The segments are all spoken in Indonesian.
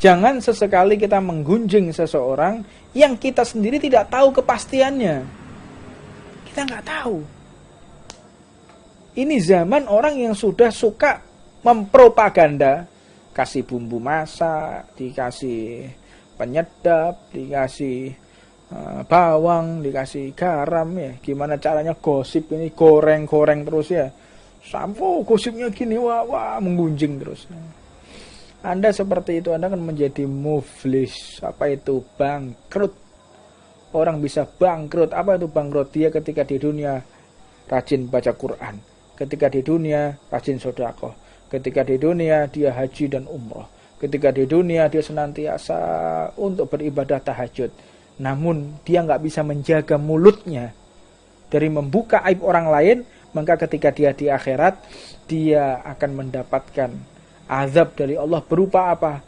Jangan sesekali kita menggunjing seseorang yang kita sendiri tidak tahu kepastiannya. Kita nggak tahu. Ini zaman orang yang sudah suka mempropaganda, kasih bumbu masak, dikasih penyedap, dikasih bawang, dikasih garam ya. Gimana caranya gosip ini, goreng-goreng terus ya. Sampo gosipnya gini, wah menggunjing terus. Anda seperti itu, Anda akan menjadi muflis. Apa itu? Bangkrut. Orang bisa bangkrut. Apa itu bangkrut? Dia ketika di dunia rajin baca Quran, ketika di dunia rajin sedekah, ketika di dunia dia haji dan umroh, ketika di dunia dia senantiasa untuk beribadah tahajud. Namun dia nggak bisa menjaga mulutnya dari membuka aib orang lain, maka ketika dia di akhirat, dia akan mendapatkan azab dari Allah berupa apa?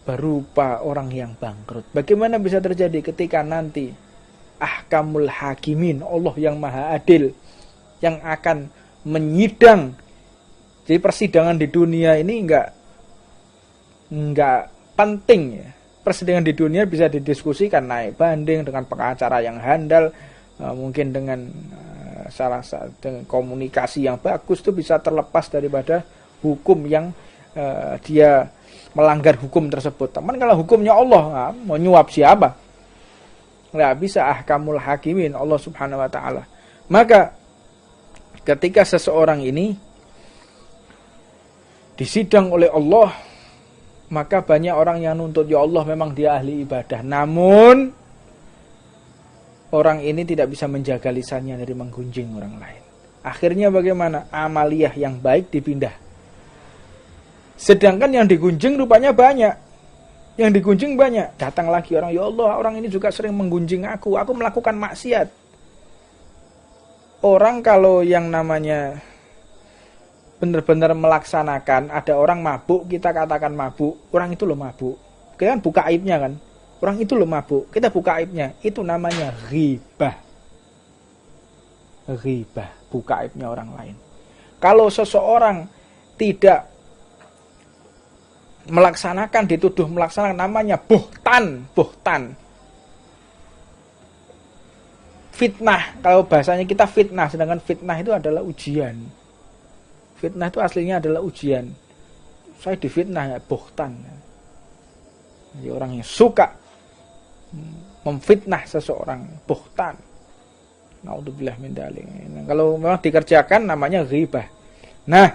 Berupa orang yang bangkrut. Bagaimana bisa terjadi ketika nanti ahkamul hakimin, Allah yang maha adil, yang akan menyidang. Jadi persidangan di dunia ini enggak penting ya. Persidangan di dunia bisa didiskusikan, naik banding dengan pengacara yang handal, mungkin dengan salah satu komunikasi yang bagus, itu bisa terlepas daripada hukum yang dia melanggar hukum tersebut. Teman, kalau hukumnya Allah, mau nyuap siapa? Nggak bisa ahkamul hakimin, Allah subhanahu wa ta'ala. Maka ketika seseorang ini disidang oleh Allah, maka banyak orang yang nuntut, ya Allah memang dia ahli ibadah, namun orang ini tidak bisa menjaga lisannya dari menggunjing orang lain. Akhirnya bagaimana? Amaliyah yang baik dipindah. Sedangkan yang digunjing rupanya banyak. Yang digunjing banyak. Datang lagi orang, ya Allah, orang ini juga sering menggunjing aku melakukan maksiat. Orang kalau yang namanya benar-benar melaksanakan, ada orang mabuk, kita katakan mabuk, orang itu loh mabuk. Kita kan buka aibnya kan. Orang itu loh mabuk, kita buka aibnya. Itu namanya ghibah. Ghibah, buka aibnya orang lain. Kalau seseorang tidak melaksanakan, dituduh melaksanakan, namanya buhtan. Fitnah, kalau bahasanya kita fitnah, sedangkan fitnah itu adalah ujian. Fitnah itu aslinya adalah ujian. Saya difitnah ya, buhtan. Jadi orang yang suka memfitnah seseorang, buhtan. Naudzubillah min dzalik. Kalau memang dikerjakan namanya ghibah. Nah,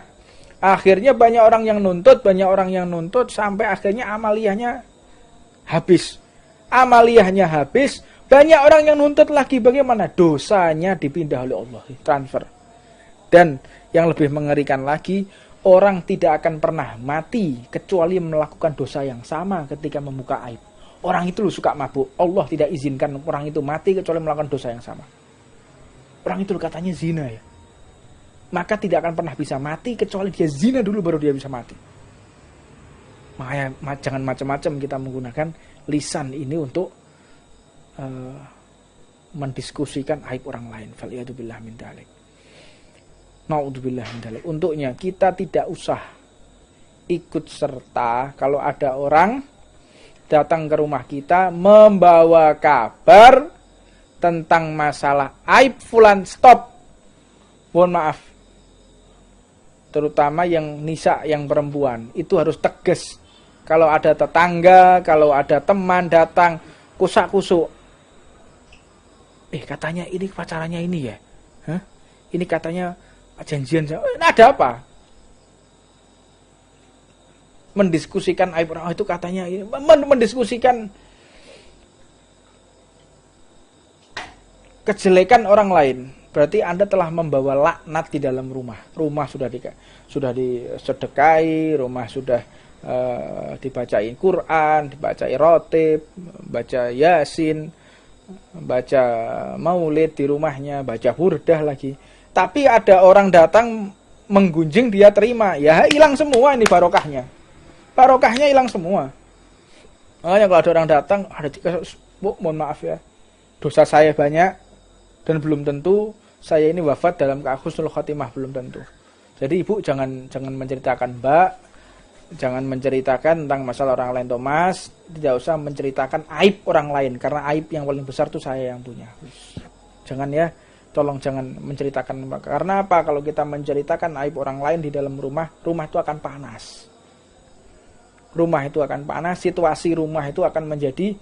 akhirnya banyak orang yang nuntut sampai akhirnya amaliyahnya habis. Amaliyahnya habis, banyak orang yang nuntut lagi, bagaimana? Dosanya dipindah oleh Allah, transfer. Dan yang lebih mengerikan lagi, orang tidak akan pernah mati kecuali melakukan dosa yang sama ketika membuka aib. Orang itu suka mabuk, Allah tidak izinkan orang itu mati kecuali melakukan dosa yang sama. Orang itu katanya zina ya. Maka tidak akan pernah bisa mati kecuali dia zina dulu baru dia bisa mati. Makanya jangan macam-macam kita menggunakan lisan ini untuk mendiskusikan aib orang lain. Faliyatubillah min dzalik. Naudzubillah min dzalik. Untuknya kita tidak usah ikut serta kalau ada orang datang ke rumah kita membawa kabar tentang masalah aib fulan, stop. Mohon maaf. Terutama yang nisa, yang perempuan, itu harus tegas. Kalau ada tetangga, kalau ada teman datang kusak-kusuk. Katanya ini pacarannya ini ya. Hah? Ini katanya janjian. Ada apa? Mendiskusikan aib orang itu katanya ini, mendiskusikan kejelekan orang lain, berarti Anda telah membawa laknat di dalam rumah. Rumah sudah disedekahi, rumah sudah dibacain Quran, dibacain rotib, baca Yasin, baca maulid di rumahnya, baca burdah lagi. Tapi ada orang datang menggunjing, dia terima, ya hilang semua ini barokahnya. Barokahnya hilang semua. Makanya kalau ada orang datang, ada tiga, Bu, mohon maaf ya, dosa saya banyak dan belum tentu saya ini wafat dalam husnul khotimah, belum tentu. Jadi ibu jangan menceritakan Mbak, Jangan menceritakan tentang masalah orang lain, Thomas. Tidak usah menceritakan aib orang lain, karena aib yang paling besar itu saya yang punya. Jangan ya, tolong jangan menceritakan. Karena apa? Kalau kita menceritakan aib orang lain di dalam rumah, rumah itu akan panas. Rumah itu akan panas, situasi rumah itu akan menjadi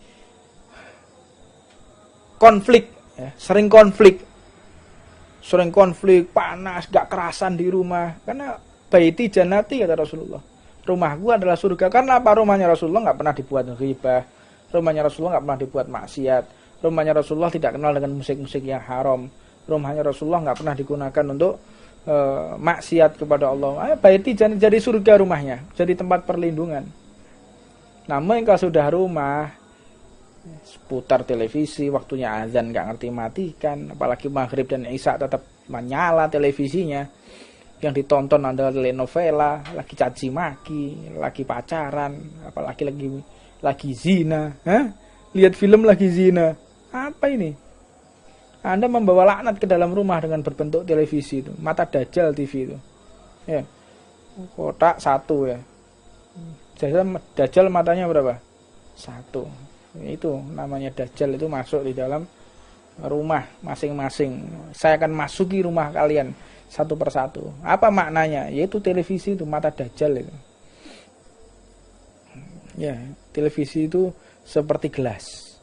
konflik, ya, sering konflik, panas, gak kerasan di rumah. Karena baiti jannati, kata Rasulullah. Rumahku adalah surga. Karena apa? Rumahnya Rasulullah gak pernah dibuat ghibah. Rumahnya Rasulullah gak pernah dibuat maksiat. Rumahnya Rasulullah tidak kenal dengan musik-musik yang haram. Rumahnya Rasulullah gak pernah digunakan untuk maksiat kepada Allah. Baiti jannati, jadi surga rumahnya, jadi tempat perlindungan. Namun kalau sudah rumah, seputar televisi, waktunya azan gak ngerti matikan, apalagi maghrib dan isya tetap menyala televisinya, yang ditonton adalah telenovela, lagi caci maki, lagi pacaran, apalagi lagi zina. Lihat film lagi zina, apa ini? Anda membawa laknat ke dalam rumah dengan berbentuk televisi itu, mata dajjal TV itu, ya, kotak satu ya. Dajjal matanya berapa? Satu. Itu namanya dajjal, itu masuk di dalam rumah masing-masing. Saya akan masuki rumah kalian satu persatu. Apa maknanya? Yaitu televisi itu mata dajjal itu. Ya, televisi itu seperti gelas.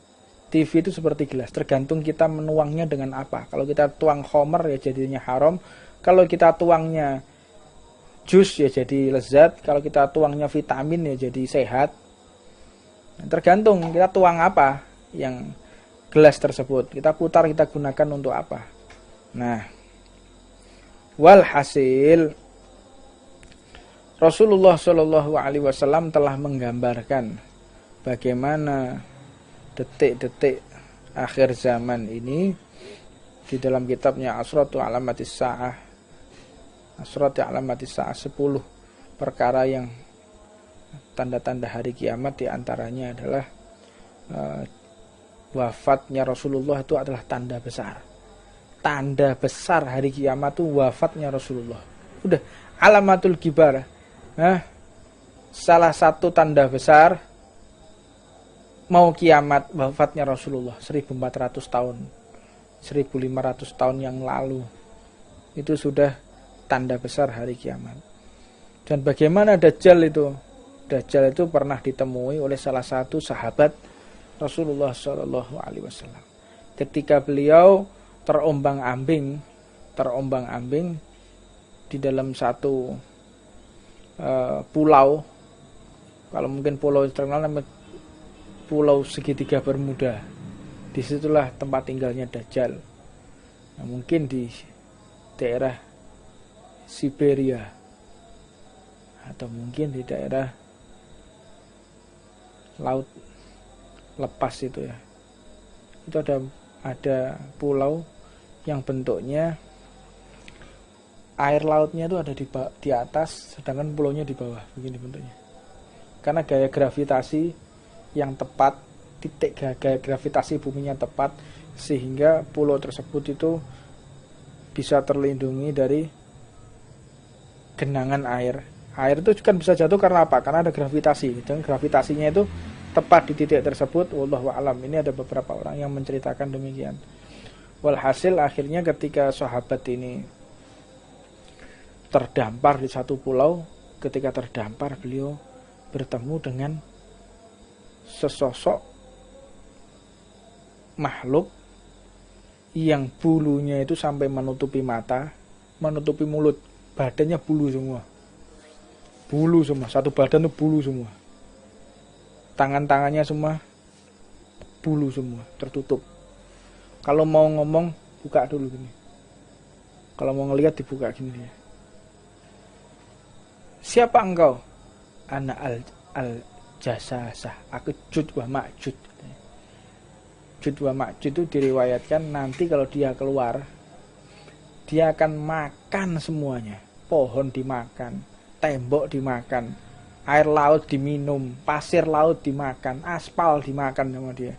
TV itu seperti gelas, tergantung kita menuangnya dengan apa. Kalau kita tuang khamar ya jadinya haram. Kalau kita tuangnya jus ya jadi lezat, kalau kita tuangnya vitamin ya jadi sehat. Tergantung kita tuang apa yang gelas tersebut, kita putar, kita gunakan untuk apa. Nah, walhasil Rasulullah Shallallahu Alaihi Wasallam telah menggambarkan bagaimana detik-detik akhir zaman ini di dalam kitabnya Asratu Alamatis Sa'ah. Asratu Alamatis Sa'ah, 10 perkara yang tanda-tanda hari kiamat, diantaranya adalah wafatnya Rasulullah itu adalah tanda besar. Tanda besar hari kiamat itu wafatnya Rasulullah. Udah, alamatul kibar. Salah satu tanda besar mau kiamat wafatnya Rasulullah 1400 tahun, 1500 tahun yang lalu. Itu sudah tanda besar hari kiamat. Dan bagaimana Dajjal itu? Dajjal itu pernah ditemui oleh salah satu sahabat Rasulullah Shallallahu Alaihi Wasallam. Ketika beliau terombang-ambing di dalam satu pulau, kalau mungkin pulau terkenal namanya Pulau Segitiga Bermuda. Disitulah tempat tinggalnya Dajjal. Nah, mungkin di daerah Siberia atau mungkin di daerah laut lepas itu ya. Itu ada pulau yang bentuknya air lautnya itu ada di atas, sedangkan pulaunya di bawah, begini bentuknya. Karena gaya gravitasi yang tepat, titik gaya gravitasi buminya tepat, sehingga pulau tersebut itu bisa terlindungi dari genangan air. Air itu kan bisa jatuh karena apa? Karena ada gravitasi. Dan gravitasinya itu tepat di titik tersebut. Wallahu a'lam. Ini ada beberapa orang yang menceritakan demikian. Walhasil akhirnya ketika sahabat ini terdampar di satu pulau, ketika terdampar beliau bertemu dengan sesosok makhluk yang bulunya itu sampai menutupi mata, menutupi mulut, badannya bulu semua. Bulu semua, satu badan itu bulu semua. Tangan-tangannya semua bulu semua, tertutup. Kalau mau ngomong, buka dulu gini. Kalau mau ngelihat dibuka gini dia. Siapa engkau? Ana al-jasasah. Aku Jud wa Ma'jud. Jud wa Ma'jud itu diriwayatkan nanti kalau dia keluar, dia akan makan semuanya. Pohon dimakan, tembok dimakan, air laut diminum, pasir laut dimakan, aspal dimakan sama dia.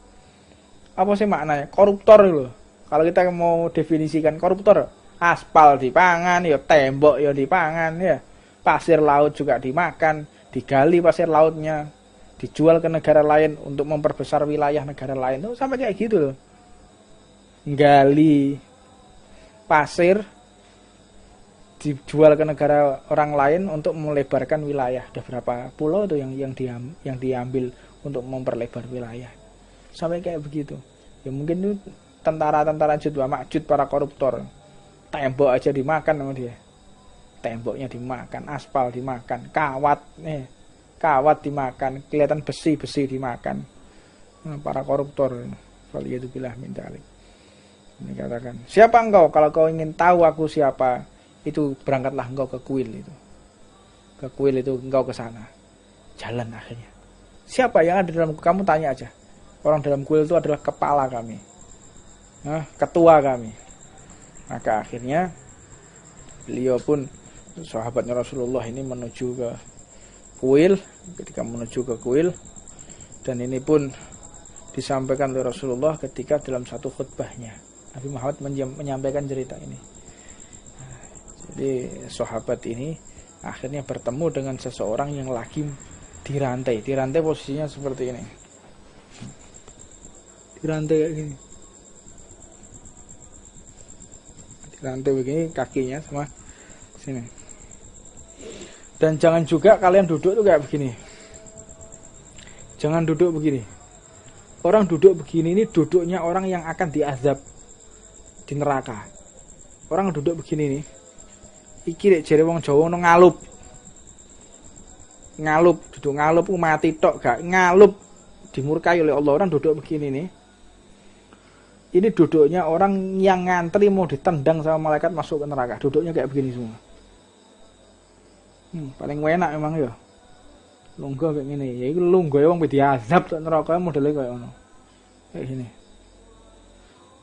Apa sih maknanya? Koruptor loh. Kalau kita mau definisikan koruptor, aspal dipangan, ya tembok ya dipangan, ya pasir laut juga dimakan, digali pasir lautnya, dijual ke negara lain untuk memperbesar wilayah negara lain. Tuh sampai kayak gitu loh. Gali pasir dijual ke negara orang lain untuk melebarkan wilayah. Ada berapa pulau tuh yang diambil untuk memperlebar wilayah. Sampai kayak begitu. Ya mungkin itu tentara-tentara Jud wa Ma'jud, para koruptor. Tembok aja dimakan sama dia. Temboknya dimakan, aspal dimakan, kawat dimakan, kelihatan besi dimakan. Para koruptor. Waliyadzubillah min dzalik. Ini katakan, siapa engkau? Kalau kau ingin tahu aku siapa, itu berangkatlah engkau ke kuil itu. Ke kuil itu engkau ke sana. Jalan akhirnya. Siapa yang ada dalam kamu, tanya aja. Orang dalam kuil itu adalah kepala kami. Ketua kami. Maka akhirnya beliau pun, sahabatnya Rasulullah ini menuju ke kuil. Ketika menuju ke kuil, dan ini pun disampaikan oleh Rasulullah ketika dalam satu khutbahnya. Nabi Muhammad menyampaikan cerita ini. Jadi sahabat ini akhirnya bertemu dengan seseorang yang lagi dirantai. Dirantai posisinya seperti ini. Dirantai kayak gini. Dirantai begini kakinya sama sini. Dan jangan juga kalian duduk tuh kayak begini. Jangan duduk begini. Orang duduk begini ini duduknya orang yang akan diazab di neraka. Orang duduk begini nih, iki lek jere wong Jawa ngalup. Ngalup, duduk ngalup mati tok gak ngalup, dimurkai oleh Allah. Orang duduk begini nih. Ini duduknya orang yang ngantri mau ditendang sama malaikat masuk ke neraka. Duduknya kayak begini semua. Paling enak memang ya. Lungguh kayak gini. Ya iku lungguh wong diazab tok neraka modelnya kayak ngono. Kayak gini.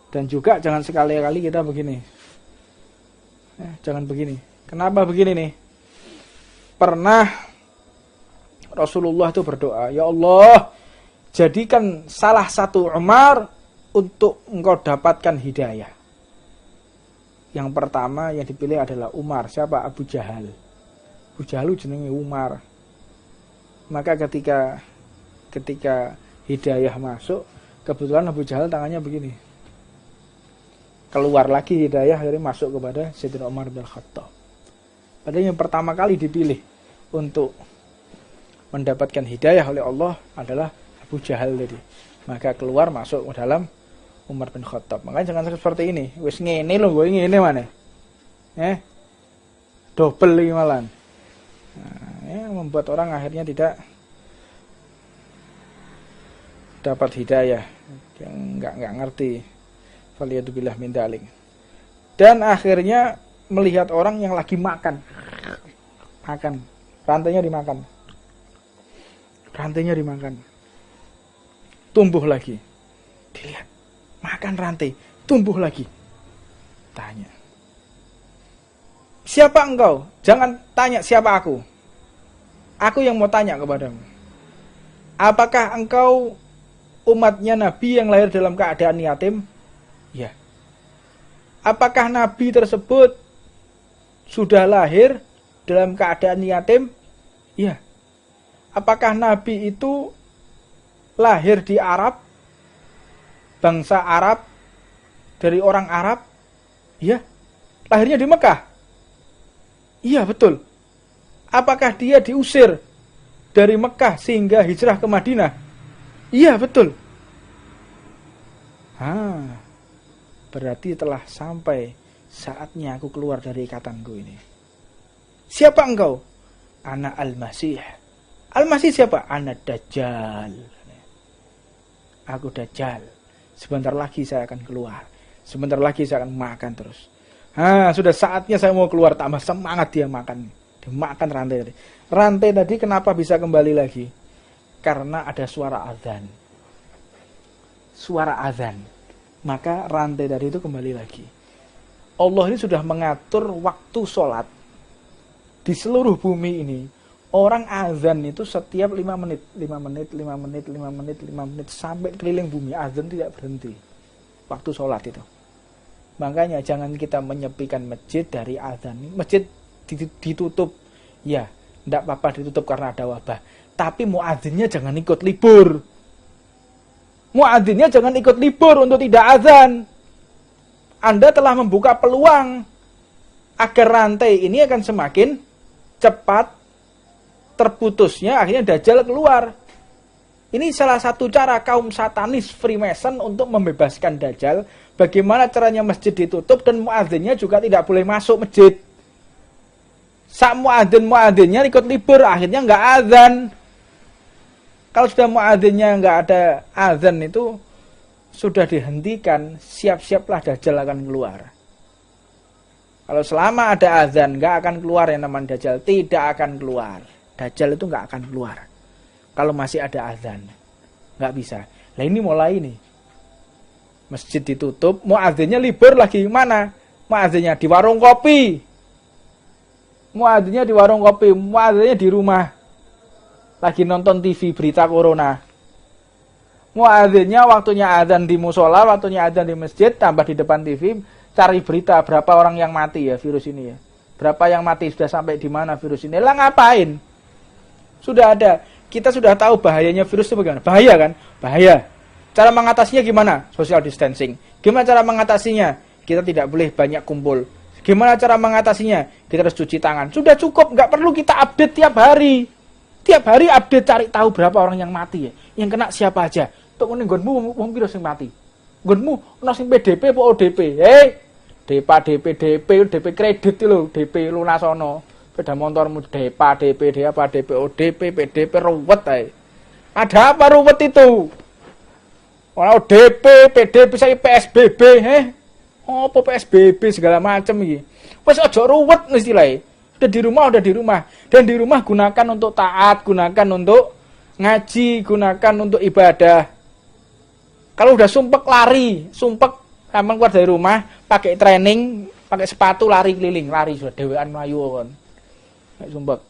Dan juga jangan sekali-kali kita begini. Jangan begini. Kenapa begini nih? Pernah Rasulullah itu berdoa, ya Allah, jadikan salah satu Umar untuk engkau dapatkan hidayah. Yang pertama yang dipilih adalah Umar. Siapa? Abu Jahal. Abu Jahal jenenge Umar. Maka ketika hidayah masuk, kebetulan Abu Jahal tangannya begini. Keluar lagi hidayah, akhirnya masuk kepada Sayyidina Umar bin Khattab. Padahal yang pertama kali dipilih untuk mendapatkan hidayah oleh Allah adalah Abu Jahal tadi. Maka keluar masuk ke dalam Umar bin Khattab. Makanya jangan seperti ini. Wis ngene lho, gue ngene mana? Double lagi malan. Membuat orang akhirnya tidak dapat hidayah, yang nggak ngerti. Waliyadzubillah min dzalik. Dan akhirnya melihat orang yang lagi makan, rantainya dimakan, tumbuh lagi. Dilihat, makan rantai, tumbuh lagi. Tanya, siapa engkau? Jangan tanya siapa aku. Aku yang mau tanya kepadamu. Apakah engkau umatnya Nabi yang lahir dalam keadaan yatim? Ya. Apakah Nabi tersebut sudah lahir dalam keadaan yatim? Ya. Apakah Nabi itu lahir di Arab? Bangsa Arab? Dari orang Arab? Ya. Lahirnya di Mekah? Iya, betul. Apakah dia diusir dari Mekah sehingga hijrah ke Madinah? Iya, betul. Berarti telah sampai saatnya aku keluar dari ikatanku ini. Siapa engkau? Ana Al-Masih. Al-Masih siapa? Ana Dajjal. Aku Dajjal. Sebentar lagi saya akan keluar. Sebentar lagi saya akan makan terus. Sudah saatnya saya mau keluar. Tambah semangat dia makan. Dia makan rantai tadi. Rantai tadi kenapa bisa kembali lagi? Karena ada suara azan. Suara azan. Maka rantai dari itu kembali lagi. Allah ini sudah mengatur waktu sholat di seluruh bumi ini. Orang azan itu setiap 5 menit sampai keliling bumi. Azan tidak berhenti waktu sholat itu. Makanya jangan kita menyepikan masjid dari azan. Masjid ditutup, ya, Tidak apa-apa ditutup karena ada wabah. Tapi muadzinnya jangan ikut libur. Muadzinnya jangan ikut libur untuk tidak azan. Anda telah membuka peluang agar rantai ini akan semakin cepat terputusnya, akhirnya Dajjal keluar. Ini salah satu cara kaum satanis Freemason untuk membebaskan Dajjal. Bagaimana caranya masjid ditutup dan muadzinnya juga tidak boleh masuk masjid. Sak muadzin-muadzinnya ikut libur, akhirnya nggak azan. Kalau sudah muadzinnya nggak ada azan itu sudah dihentikan, siap-siaplah Dajjal akan keluar. Kalau selama ada azan nggak akan keluar yang namanya Dajjal, tidak akan keluar. Dajjal itu nggak akan keluar kalau masih ada azan, nggak bisa. Nah ini mulai nih, masjid ditutup, muadzinnya libur lagi mana? Muadzinnya di warung kopi, muadzinnya di warung kopi, muadzinnya di rumah, lagi nonton TV berita corona. Muadzinnya waktunya azan di musola, waktunya azan di masjid, tambah di depan TV, cari berita berapa orang yang mati ya virus ini ya. Berapa yang mati, sudah sampai di mana virus ini. Lah ngapain? Sudah ada. Kita sudah tahu bahayanya virus itu bagaimana. Bahaya kan? Bahaya. Cara mengatasinya gimana? Social distancing. Gimana cara mengatasinya? Kita tidak boleh banyak kumpul. Gimana cara mengatasinya? Kita harus cuci tangan. Sudah cukup, nggak perlu kita update tiap hari. Tiap hari update cari tahu berapa orang yang mati ya. Yang kena siapa aja. Tok ngene nggonmu wong piro sing mati? Nggonmu ana sing PDP apa ODP? DP kredit lho, DP lunasono. Sepeda motormu DP ODP, PDP ruwet ae. Ada apa ruwet itu? Ora ODP, PDP saya PSBB, Apa PSBB segala macam iki. Wis aja ruwet istilahnya. Udah di rumah. Dan di rumah gunakan untuk taat, gunakan untuk ngaji, gunakan untuk ibadah. Kalau udah sumpek lari, emang keluar dari rumah, pakai training, pakai sepatu lari keliling, lari sudah dewean melayu kan. Kayak sumpek.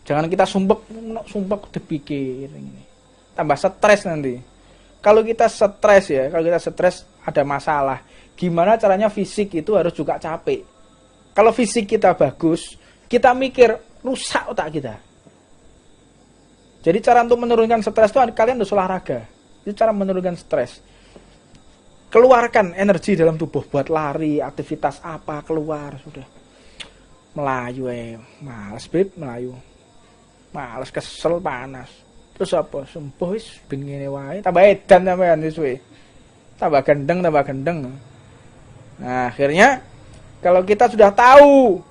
Jangan kita sumpek dipikir ini. Tambah stres nanti. Kalau kita stres ada masalah. Gimana caranya fisik itu harus juga capek. Kalau fisik kita bagus, kita mikir rusak otak kita. Jadi cara untuk menurunkan stres itu kalian harus olahraga. Itu cara menurunkan stres. Keluarkan energi dalam tubuh buat lari, aktivitas apa, keluar sudah. Melayu males melayu. Males, kesel, panas. Terus apa? Sembuh wis ben ngene wae, tambah edan sampean wis we. Tambah gendeng. Nah, akhirnya kalau kita sudah tahu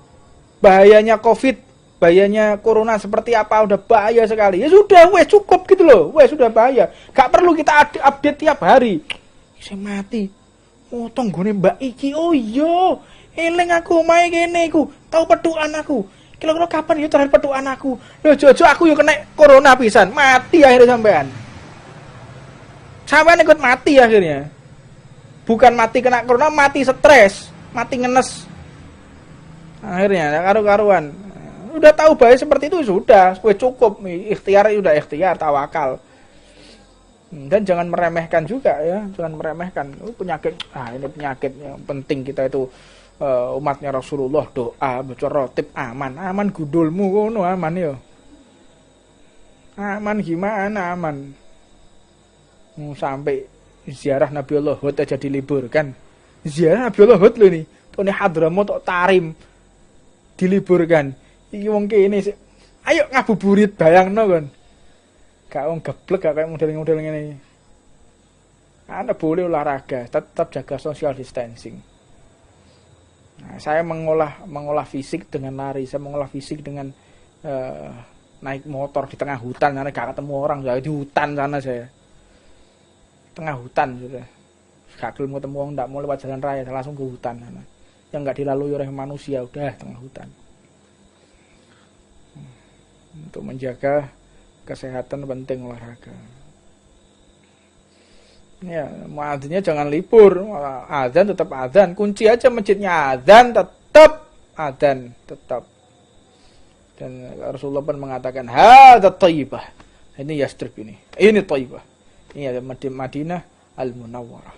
bahayanya Covid, bahayanya corona seperti apa, udah bahaya sekali. Ya sudah, wes cukup gitu loh. Wes sudah bahaya. Gak perlu kita update tiap hari. Saya mati. Motong gone Mbak iki. Oh iya, eling aku mae kene iku. Tahu petukan aku. Kira-kira kapan ya terakhir petukan aku? Lho jojo aku yo kena corona pisan. Mati akhirnya sampean. Sampean ikut mati akhirnya. Bukan mati kena corona, mati stres, mati ngenes. Akhirnya karu-karuan. Udah tahu bahaya seperti itu sudah, cukup. Ikhtiar sudah ikhtiar, tawakal. Dan jangan meremehkan juga ya, jangan meremehkan. Penyakit, ini penyakit yang penting kita itu umatnya Rasulullah doa baca rotib aman gudulmu ngono aman yo. Aman gimana aman? Sampai ziarah Nabiullah Hud aja diliburkan. Ziarah Nabiullah Hud lho nih, tone Hadramaut tok Tarim diliburkan. Iki wong kene ayo ngabuburit bayangno kon. Gak wong geblek gak kayak model-model ngene. Anda boleh olahraga, tetap jaga social distancing. Nah, saya mengolah fisik dengan lari, saya mengolah fisik dengan naik motor di tengah hutan, karena gak ketemu orang, saya di hutan sana saya. Tengah hutan sudah. Gak kelem ketemu orang, ndak mau lewat jalan raya, saya langsung ke hutan sana. Yang gak dilalui oleh manusia, udah tengah hutan. Untuk menjaga kesehatan penting olahraga. Ya, muadzinnya jangan libur, azan tetap azan, kunci aja masjidnya azan tetap. Dan Rasulullah pun mengatakan hadza thayyibah. Ini Yastrib ini thayyibah. Ini ada Madinah Al-Munawwarah.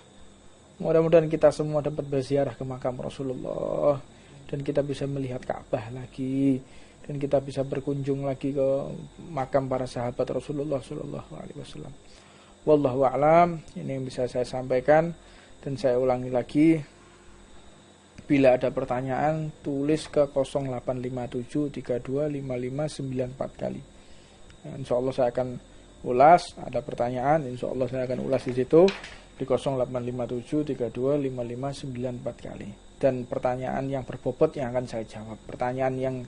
Mudah-mudahan kita semua dapat berziarah ke makam Rasulullah dan kita bisa melihat Ka'bah lagi, dan kita bisa berkunjung lagi ke makam para sahabat Rasulullah sallallahu alaihi wasallam. Wallahu a'lam. Ini yang bisa saya sampaikan, dan saya ulangi lagi, bila ada pertanyaan tulis ke 0857325594 kali. Insyaallah saya akan ulas. Ada pertanyaan, insyaallah saya akan ulas di situ di 0857325594 kali. Dan pertanyaan yang berbobot yang akan saya jawab. Pertanyaan yang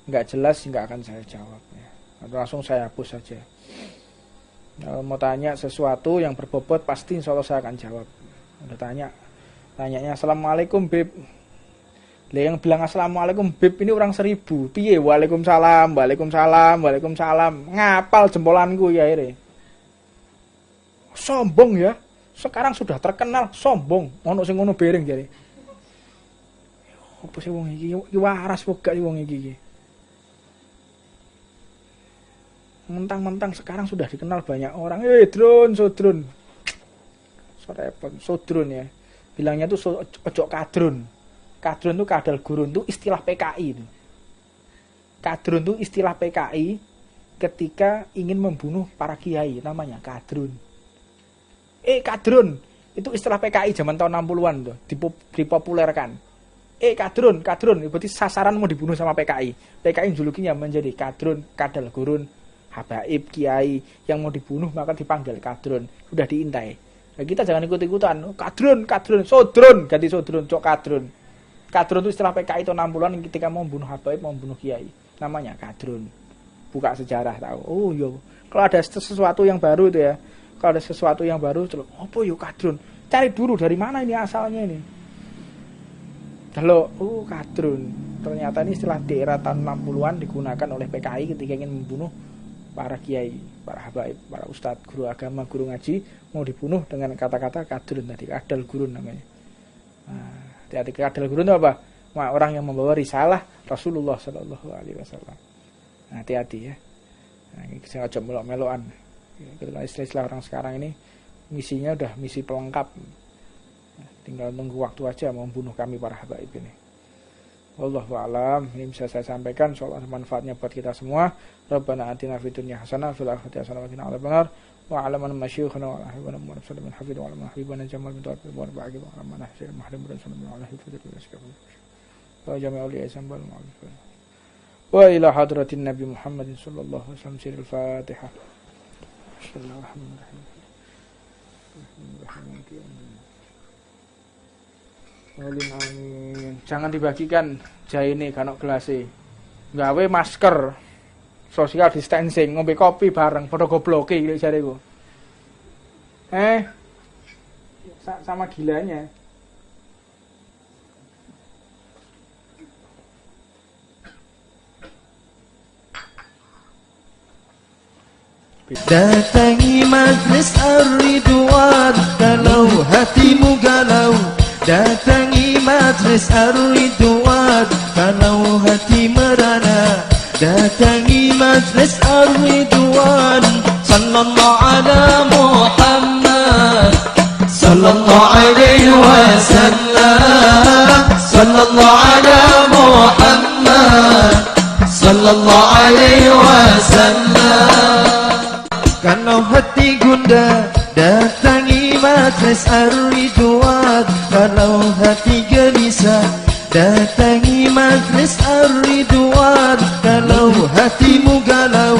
nggak jelas nggak akan saya jawab ya. Langsung saya hapus saja. Kalau mau tanya sesuatu yang berbobot pasti insyaallah saya akan jawab. Udah tanyanya assalamualaikum Bib. Lah yang bilang assalamualaikum Bib ini orang 1000. Piye waalaikumsalam, waalaikumsalam, waalaikumsalam. Ngapal jempolanku ya akhirnya. Sombong ya. Sekarang sudah terkenal sombong. Ono sing ngono bereng jare. Apa sih wong iki? Iki waras pokoke wong iki. Mentang-mentang sekarang sudah dikenal banyak orang. Drone, sodrun. Sodrun ya. Bilangnya tuh ojo kadrun. Kadrun itu kadal gurun itu istilah PKI itu. Kadrun itu istilah PKI ketika ingin membunuh para kiai, namanya kadrun. Kadrun itu istilah PKI zaman tahun 60-an tuh, dipopulerkan. Kadrun, berarti sasaran mau dibunuh sama PKI. PKI julukinya menjadi kadrun, kadal gurun, habaib, kiai yang mau dibunuh maka dipanggil kadrun. Sudah diintai. Nah, kita jangan ikut-ikutan. Kadrun, sodrun, ganti sodrun, cok kadrun. Kadrun itu istilah PKI tahun 60-an ketika mau membunuh habaib, mau membunuh kiai. Namanya kadrun. Buka sejarah tahu. Oh yo, kalau ada sesuatu yang baru itu ya. Kalau ada sesuatu yang baru, apa yo kadrun? Cari dulu dari mana ini asalnya ini. Kalau kadrun. Ternyata ini istilah di era tahun 60-an digunakan oleh PKI ketika ingin membunuh para kiai, para habaib, para ustadz, guru agama, guru ngaji, mau dibunuh dengan kata-kata kadrun tadi, kadal gurun namanya. Nah, hati-hati, kadal gurun itu apa? Orang yang membawa risalah Rasulullah sallallahu alaihi wasallam. Nah, hati-hati ya. Nah, ini saya ajak melok-melokan. Istilah-istilah orang sekarang ini misinya udah misi pelengkap. Tinggal tunggu waktu aja mau membunuh kami para habaib ini. Wallahu a'lam. Ini bisa saya sampaikan, soal manfaatnya buat kita semua. Rabbana atina fid dunya hasanah fil akhirati hasanah wa qina adzabannar. Wa 'alaman masyayikhana wa ahibana wa sallallahu alaihi wa sallam habibana jamal bin tawfiq wa ba'd wa 'alaman ahsir mahdim bin sallallahu alaihi wa sallam. Wa jami'ul isam wal ma'rifah. Wa ila hadratin nabi Muhammadin sallallahu alaihi wasallam sirul Fatihah. Bismillahirrahmanirrahim. Amin. Jangan dibagikan jahe ini kanok gelase. Gawe masker. Social distancing, ngombe kopi bareng, padha gobloke iki jareku. Sama gilanya. Datangi majlis Ar-Ridwan kalau hatimu galau. Datangi majlis Ar-Ridwan kalau hati merana. Datangi majlis Ar-Ridwan sallallahu ala Muhammad sallallahu alaihi wasallam sallallahu ala Muhammad sallallahu alaihi wasallam. Kalau hati gundah datangi majlis Ar-Ridwan. Kalau hati gelisah datangi majlis Ar-Ridwan. Kalau hatimu galau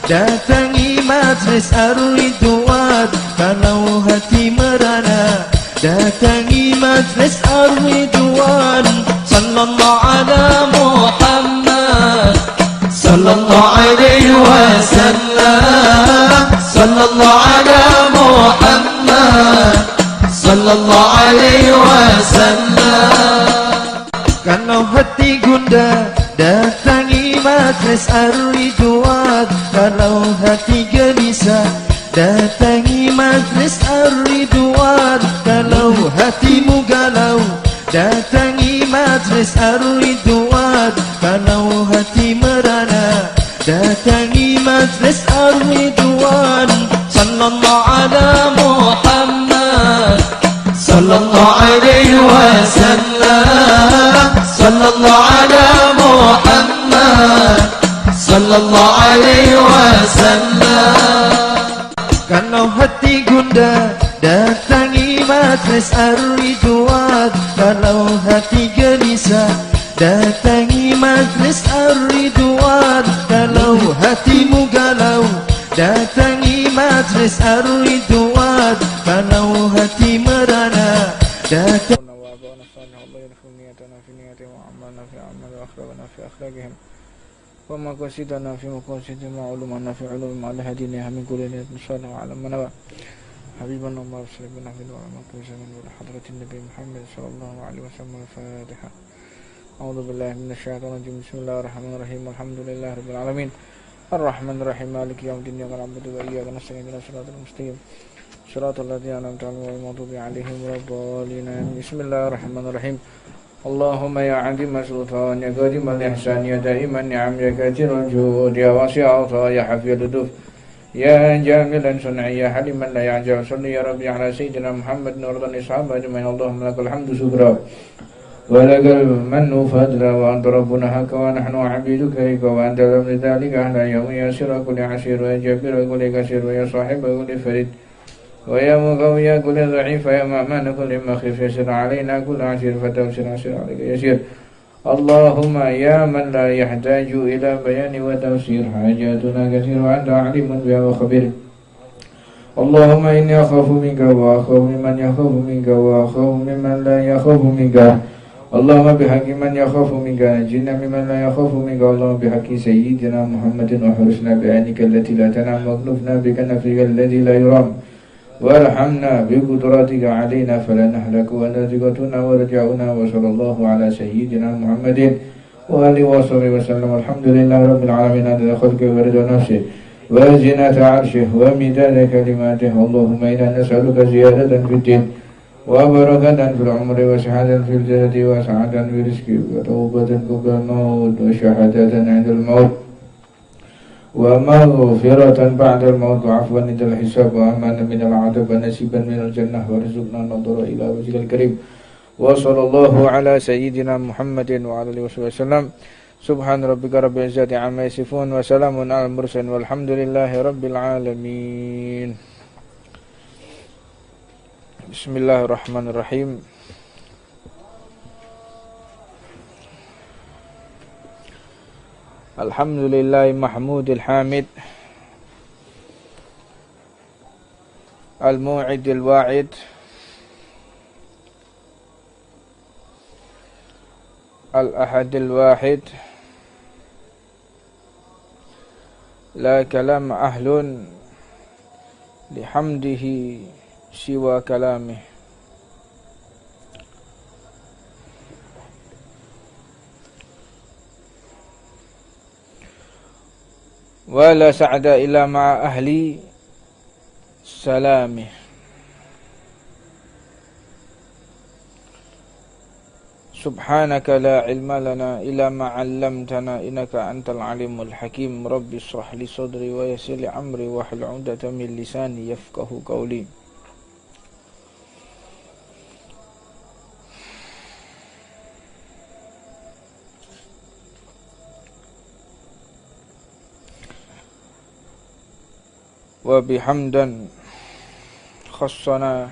datangi majlis Ar-Ridwan. Kalau hati merana datangi majlis Ar-Ridwan sallallahu ala Muhammad sallallahu alaihi wasallam sallallahu ala Muhammad sallallahu alaihi wasallam. Kalau hati gundah datangi majlis Ar-Ridwan. Kalau hati gelisah datangi majlis Ar-Ridwan. Kalau hatimu galau datangi majlis Ar-Ridwan. Kalau hati merana datangi majlis Ar-Ridwan sallallahu ala Muhammad sallallahu alaihi wasallam sallallahu Kalau hati gundah datangi majlis Ar-Ridwan. Kalau hati gelisah datangi majlis Ar-Ridwan. Kalau hatimu galau datangi majlis Ar-Ridwan. Kalau hati merana datangi ومقاصدنا في مقاصدهم وعلومنا في علوم على هدينا من كل نية صالح وعلى منوى حبيبنا الله وسلمنا في الوعمة وزمن حضرة النبي محمد صلى الله عليه وسلم. الفاتحة. أعوذ بالله من الشيطان الرجيم. بسم الله الرحمن الرحيم. الحمد لله رب العالمين الرحمن الرحيم مالك يوم الدين. إياك نعبد وإياك نستعين اهدنا الصراط المستقيم صراط الذين أنعمت عليهم غير المغضوب عليهم ولا الضالين. بسم الله الرحمن الرحيم. اللهم يا عظيم السلطان يا قديم الإحسان يا دائم النعم يا كثير الجود يا واسع العطاء يا حفي اللطف يا جاملا صنع يا حليما لا يعجل. صل يا ربي على سيدنا محمد نور الإصحاب أجمعين. اللهم لك الحمد شكرا ولك المن فضلا وأنت ربنا حق ونحن عبيدك لك وأنت لم ذلك أهل يوم يسر كل عسير ويا جابر كل كسير ويا صاحب كل فريد ويا مقوي كل ضعيف ويا مأمن كل مخيف. يسر علينا كل عسير فتوسر عسير عليك يسير. اللهم يا من لا يحتاج إلى بيان وتفسير حاجاتنا كثير وأنت عليم بها وخبير. اللهم إني أخاف منك وأخاف ممن يخاف منك وأخاف ممن لا يخاف منك. اللهم بحق من يخاف منك نجنا ممن لا يخاف منك. اللهم بحق سيدنا محمد وحرسنا بعينك التي لا تنام واكنفنا بكنفك الذي لا يرام وارحمنا بقدرتك علينا فلا نهلك ونزقتنا ورجعنا. وصلى الله على سيدنا محمد وآله وصحبه وسلم. الحمد لله رب العالمين عدد خلقه ورضا نفسه وزنة عرشه ومداد كلماته. اللهم إنا نسألك زيادة في الدين وبركة في العمر وسعادة في الجسد وسعادة في الرزق وتوبة قبل الموت وشهادة عند الموت ومغفرة بعد الموت وعفوا عند الحساب وأمانا من العذاب ونصيبا من الجنة ورزقنا النظر إلى وجهك الكريم. وصلى الله على سيدنا محمد وعلى آله وصحبه وسلم. سبحان ربك رب العزة عما يصفون وسلام على المرسلين والحمد لله رب العالمين. بسم الله الرحمن الرحيم. الحمد لله محمود الحامد الموعد الواعد الأحد الواحد لا كلام أهل لحمده سوى كلامه. ولا سعد إلا مع أهل سلامه. سبحانك لا علم لنا إلا ما علمتنا إنك أنت العليم الحكيم. رب اشرح لي صدري ويسر لي أمري واحلل عقدة من لساني يفقه قولي. وبحمدا خصنا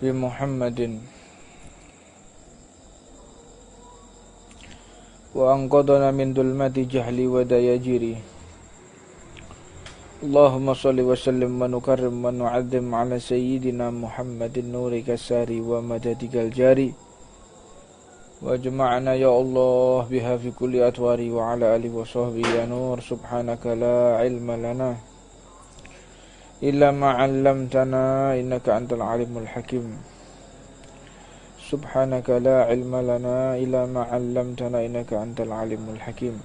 بمحمد وأنقذنا من ظلمات جهل ودياجري. اللهم صل وسلم ونكرم ونعظم على سيدنا محمد نورك الساري ومددك الجاري. واجمعنا يا الله بها في كل أطواري وعلى آله وصحبه يا نور. سبحانك لا علم لنا إلا ما علمتنا إنك أنت العليم الحكيم. سبحانك لا علم لنا إلا ما علمتنا إنك أنت العليم الحكيم.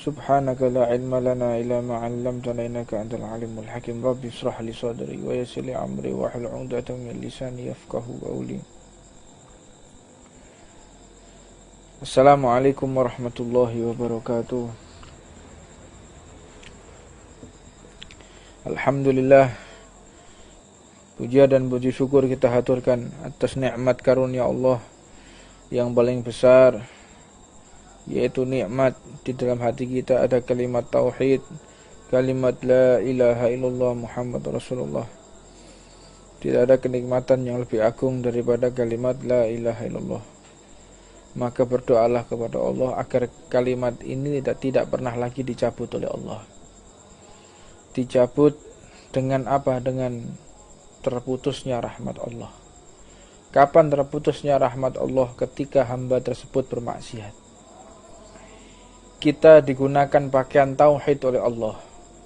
سبحانك لا علم لنا إلا ما علمتنا إنك أنت العليم الحكيم. ربي اشرح لي صدري ويسر لي أمري واحلل عقدة من لساني يفقه قولي. Assalamualaikum warahmatullahi wabarakatuh. Alhamdulillah, puja dan puji syukur kita haturkan atas nikmat karunia Allah yang paling besar, yaitu nikmat di dalam hati kita ada kalimat tauhid, kalimat la ilaha illallah Muhammad Rasulullah. Tidak ada kenikmatan yang lebih agung daripada kalimat la ilaha illallah. Maka berdoalah kepada Allah agar kalimat ini tidak pernah lagi dicabut oleh Allah. Dicabut dengan apa? Dengan terputusnya rahmat Allah. Kapan terputusnya rahmat Allah? Ketika hamba tersebut bermaksiat. Kita digunakan pakaian tauhid oleh Allah.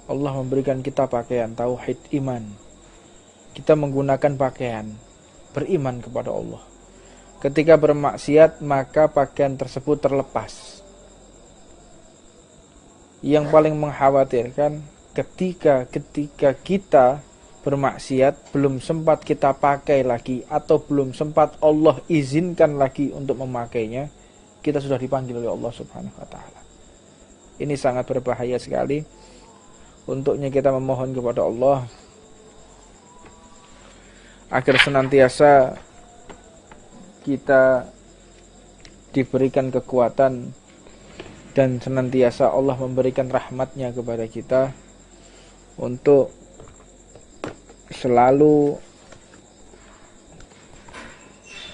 Allah memberikan kita pakaian tauhid iman. Kita menggunakan pakaian beriman kepada Allah. Ketika bermaksiat, maka pakaian tersebut terlepas. Yang paling mengkhawatirkan ketika kita bermaksiat belum sempat kita pakai lagi, atau belum sempat Allah izinkan lagi untuk memakainya, kita sudah dipanggil oleh Allah Subhanahu wa taala. Ini sangat berbahaya sekali. Untuknya kita memohon kepada Allah agar senantiasa kita diberikan kekuatan dan senantiasa Allah memberikan rahmatnya kepada kita untuk selalu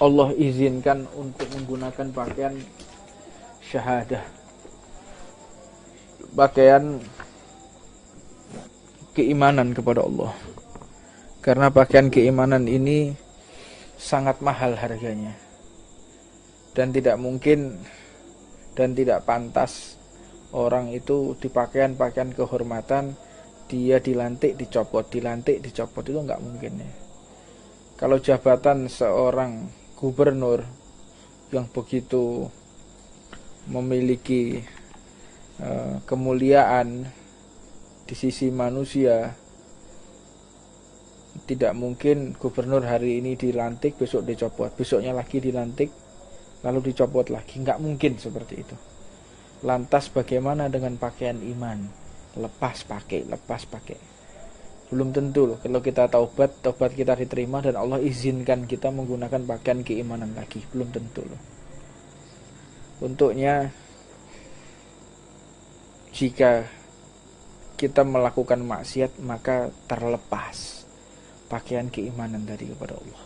Allah izinkan untuk menggunakan pakaian syahadah, pakaian keimanan kepada Allah. Karena pakaian keimanan ini sangat mahal harganya, dan tidak mungkin dan tidak pantas orang itu di pakaian-pakaian kehormatan dia dilantik dicopot, dilantik dicopot, itu enggak mungkin ya. Kalau jabatan seorang gubernur yang begitu memiliki kemuliaan di sisi manusia, tidak mungkin gubernur hari ini dilantik, besok dicopot, besoknya lagi dilantik, lalu dicopot lagi. Enggak mungkin seperti itu. Lantas bagaimana dengan pakaian iman? Lepas pakai. Belum tentu loh. Kalau kita taubat kita diterima dan Allah izinkan kita menggunakan pakaian keimanan lagi. Belum tentu loh. Untuknya, jika kita melakukan maksiat, maka terlepas pakaian keimanan tadi kepada Allah.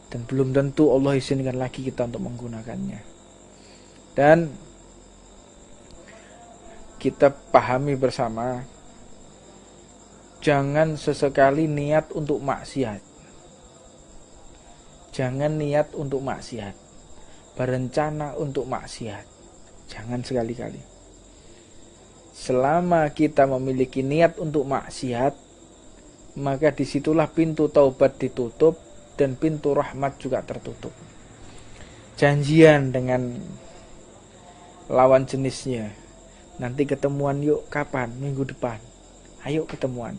Dan belum tentu Allah izinkan lagi kita untuk menggunakannya. Dan kita pahami bersama, jangan sesekali niat untuk maksiat. Jangan niat untuk maksiat, berencana untuk maksiat. Jangan sekali-kali. Selama kita memiliki niat untuk maksiat, maka disitulah pintu taubat ditutup dan pintu rahmat juga tertutup. Janjian dengan lawan jenisnya, nanti ketemuan yuk, kapan? Minggu depan, ayo ketemuan.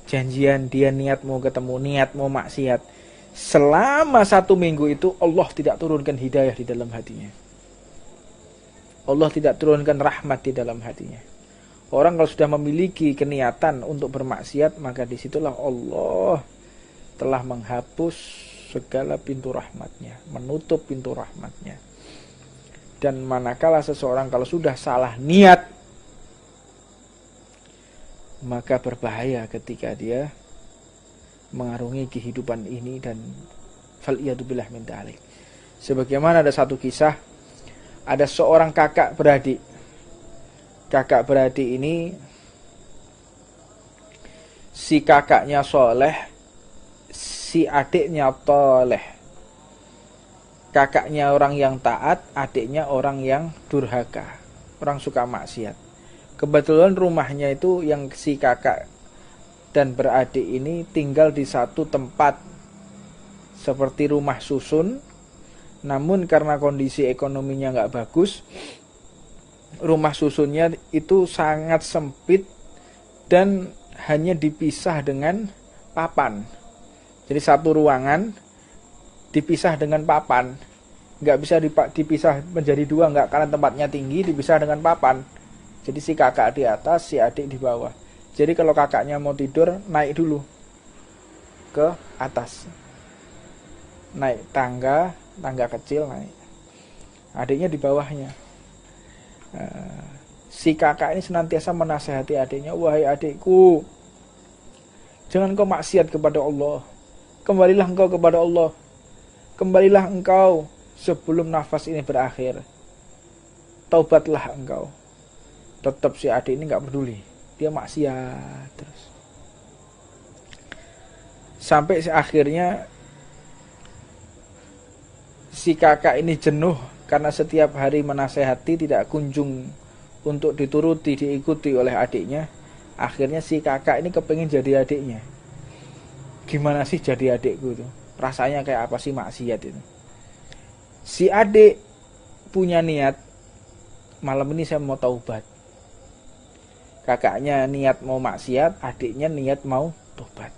Janjian, dia niat mau ketemu, niat mau maksiat. Selama 1 minggu itu Allah tidak turunkan hidayah di dalam hatinya. Allah tidak turunkan rahmat di dalam hatinya. Orang kalau sudah memiliki keniatan untuk bermaksiat, maka disitulah Allah telah menghapus segala pintu rahmatnya, menutup pintu rahmatnya. Dan manakala seseorang kalau sudah salah niat, maka berbahaya ketika dia mengarungi kehidupan ini, dan fal'iyadzubillah min dzalik. Sebagaimana ada satu kisah, ada seorang kakak beradik. Kakak beradik ini, si kakaknya soleh, si adiknya toleh. Kakaknya orang yang taat, adiknya orang yang durhaka, orang suka maksiat. Kebetulan rumahnya itu yang si kakak dan beradik ini tinggal di satu tempat seperti rumah susun. Namun karena kondisi ekonominya nggak bagus, rumah susunnya itu sangat sempit dan hanya dipisah dengan papan. Jadi satu ruangan dipisah dengan papan, nggak bisa dipisah menjadi 2, nggak, karena tempatnya tinggi, dipisah dengan papan. Jadi si kakak di atas, si adik di bawah. Jadi kalau kakaknya mau tidur, naik dulu ke atas, naik tangga kecil naik, adiknya di bawahnya. Si kakak ini senantiasa menasehati adiknya, wahai adikku, jangan kau maksiat kepada Allah. Kembalilah engkau kepada Allah. Kembalilah engkau sebelum nafas ini berakhir. Taubatlah engkau. Tetap si adik ini gak peduli. Dia maksiat terus. Sampai akhirnya si kakak ini jenuh karena setiap hari menasehati tidak kunjung untuk dituruti, diikuti oleh adiknya. Akhirnya si kakak ini kepengin jadi adiknya. Gimana sih jadi adikku itu? Rasanya kayak apa sih maksiat itu? Si adik punya niat, malam ini saya mau taubat. Kakaknya niat mau maksiat, adiknya niat mau taubat.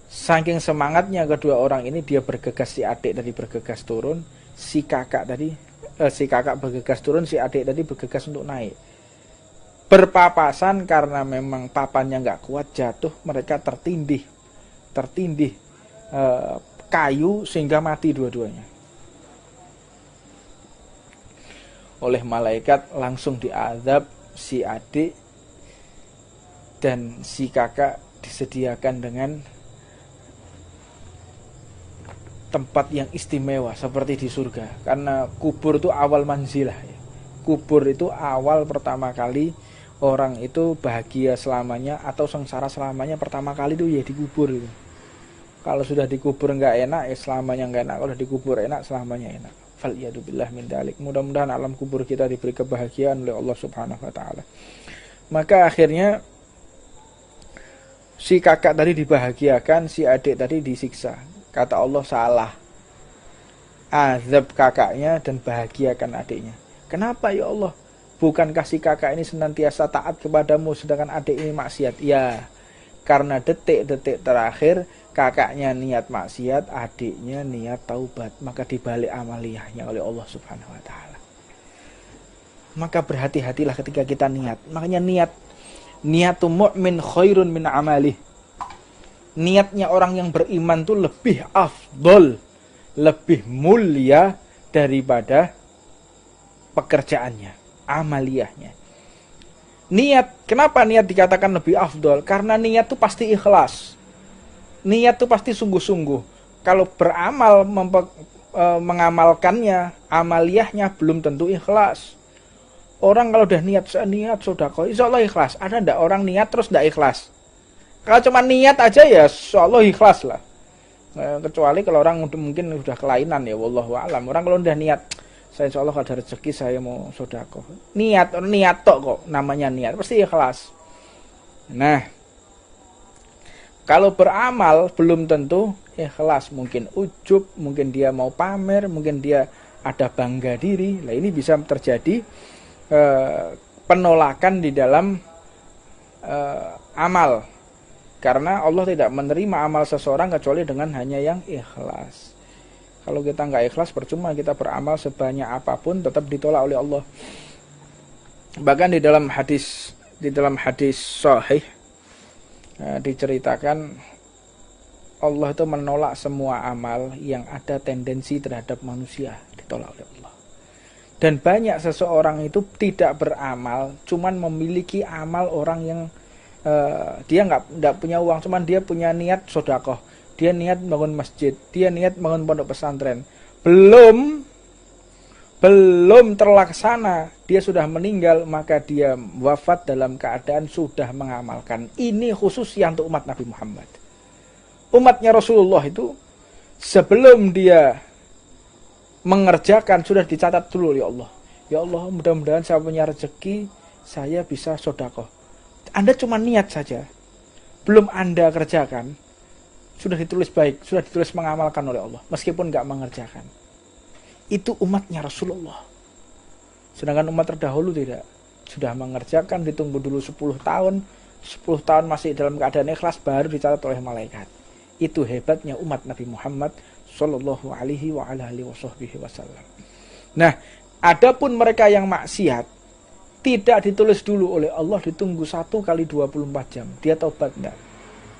Saking semangatnya kedua orang ini, dia bergegas, si adik tadi bergegas turun, si kakak bergegas turun, si adik tadi bergegas untuk naik. Berpapasan karena memang papannya nggak kuat, jatuh, mereka tertindih kayu sehingga mati dua-duanya. Oleh malaikat langsung diazab si adik, dan si kakak disediakan dengan tempat yang istimewa seperti di surga. Karena kubur itu awal manzilah ya. Kubur itu awal pertama kali orang itu bahagia selamanya atau sengsara selamanya, pertama kali itu ya dikubur itu. Kalau sudah dikubur nggak enak, ya selamanya nggak enak. Kalau dikubur enak, selamanya enak. Falyadubillah min dalik. Mudah-mudahan alam kubur kita diberi kebahagiaan oleh Allah Subhanahu wa taala. Maka akhirnya si kakak tadi dibahagiakan, si adik tadi disiksa. Kata Allah salah. Azab kakaknya dan bahagiakan adiknya. Kenapa ya Allah? Bukankah si kakak ini senantiasa taat kepadamu sedangkan adik ini maksiat? Ya, karena detik-detik terakhir kakaknya niat maksiat, adiknya niat taubat, maka dibalik amaliyahnya oleh Allah Subhanahu wa taala. Maka berhati-hatilah ketika kita niat. Makanya niatu mu'min khairun min amalih. Niatnya orang yang beriman itu lebih afdol, lebih mulia daripada pekerjaannya, amaliyahnya. Niat, kenapa niat dikatakan lebih afdol? Karena niat itu pasti ikhlas. Niat itu pasti sungguh-sungguh. Kalau beramal, mengamalkannya, amaliyahnya belum tentu ikhlas. Orang kalau udah niat sedekah, insya Allah ikhlas. Ada ndak orang niat terus ndak ikhlas? Kalau cuma niat aja ya insya Allah ikhlas lah. Kecuali kalau orang mungkin udah kelainan ya, wallahu a'lam. Orang kalau udah niat, saya insya Allah kalau ada rezeki saya mau sedekah. Niat tok kok, namanya niat, pasti ikhlas. Nah, kalau beramal belum tentu ikhlas, mungkin ujub, mungkin dia mau pamer, mungkin dia ada bangga diri. Nah, ini bisa terjadi penolakan di dalam amal. Karena Allah tidak menerima amal seseorang kecuali dengan hanya yang ikhlas. Kalau kita nggak ikhlas, percuma kita beramal sebanyak apapun, tetap ditolak oleh Allah. Bahkan di dalam hadis sahih diceritakan Allah itu menolak semua amal yang ada tendensi terhadap manusia, ditolak oleh Allah. Dan banyak seseorang itu tidak beramal, cuman memiliki amal orang yang dia nggak punya uang, cuman dia punya niat sedekah, dia niat bangun masjid, dia niat bangun pondok pesantren, belum terlaksana, dia sudah meninggal, maka dia wafat dalam keadaan sudah mengamalkan. Ini khusus yang untuk umat Nabi Muhammad. Umatnya Rasulullah itu sebelum dia mengerjakan sudah dicatat dulu oleh Allah. Ya Allah, mudah-mudahan saya punya rezeki, saya bisa sedekah. Anda cuma niat saja, belum Anda kerjakan, sudah ditulis baik, sudah ditulis mengamalkan oleh Allah, meskipun nggak mengerjakan. Itu umatnya Rasulullah. Sedangkan umat terdahulu tidak, sudah mengerjakan, ditunggu dulu 10 tahun, 10 tahun masih dalam keadaan ikhlas, baru dicatat oleh malaikat. Itu hebatnya umat Nabi Muhammad Sallallahu alaihi wa alihi wasallam. Nah, adapun mereka yang maksiat, tidak ditulis dulu oleh Allah, ditunggu 1 kali 24 jam. Dia taubat enggak?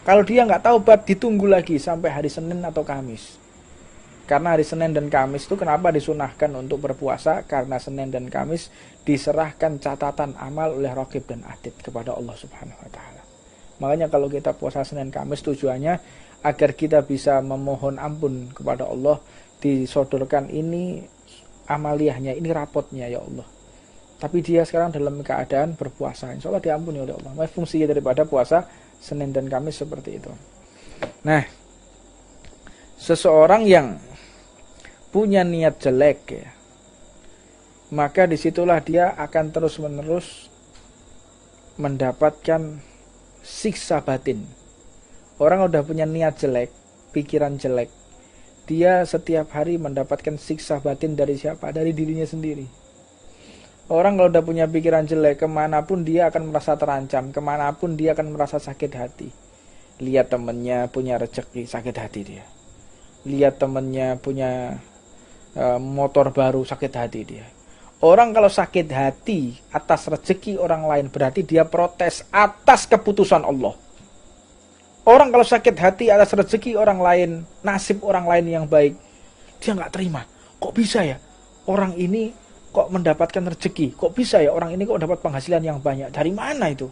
Kalau dia enggak taubat, ditunggu lagi sampai hari Senin atau Kamis. Karena hari Senin dan Kamis itu kenapa disunahkan untuk berpuasa? Karena Senin dan Kamis diserahkan catatan amal oleh Raqib dan Atid kepada Allah Subhanahu wa taala. Makanya kalau kita puasa Senin Kamis tujuannya agar kita bisa memohon ampun kepada Allah, disodorkan ini amaliyahnya, ini rapotnya ya Allah. Tapi dia sekarang dalam keadaan berpuasa, insya Allah diampuni oleh Allah. Fungsinya daripada puasa Senin dan Kamis seperti itu. Nah, seseorang yang punya niat jelek ya, maka disitulah dia akan terus-menerus mendapatkan siksa batin. Orang udah punya niat jelek, pikiran jelek, dia setiap hari mendapatkan siksa batin dari siapa? Dari dirinya sendiri. Orang kalau udah punya pikiran jelek, kemanapun dia akan merasa terancam, kemanapun dia akan merasa sakit hati. Lihat temennya punya rezeki, sakit hati dia. Lihat temennya punya motor baru, sakit hati dia. Orang kalau sakit hati atas rezeki orang lain, berarti dia protes atas keputusan Allah. Orang kalau sakit hati atas rezeki orang lain, nasib orang lain yang baik, dia nggak terima. Kok bisa ya orang ini kok mendapatkan rezeki? Kok bisa ya orang ini kok dapat penghasilan yang banyak? Dari mana itu?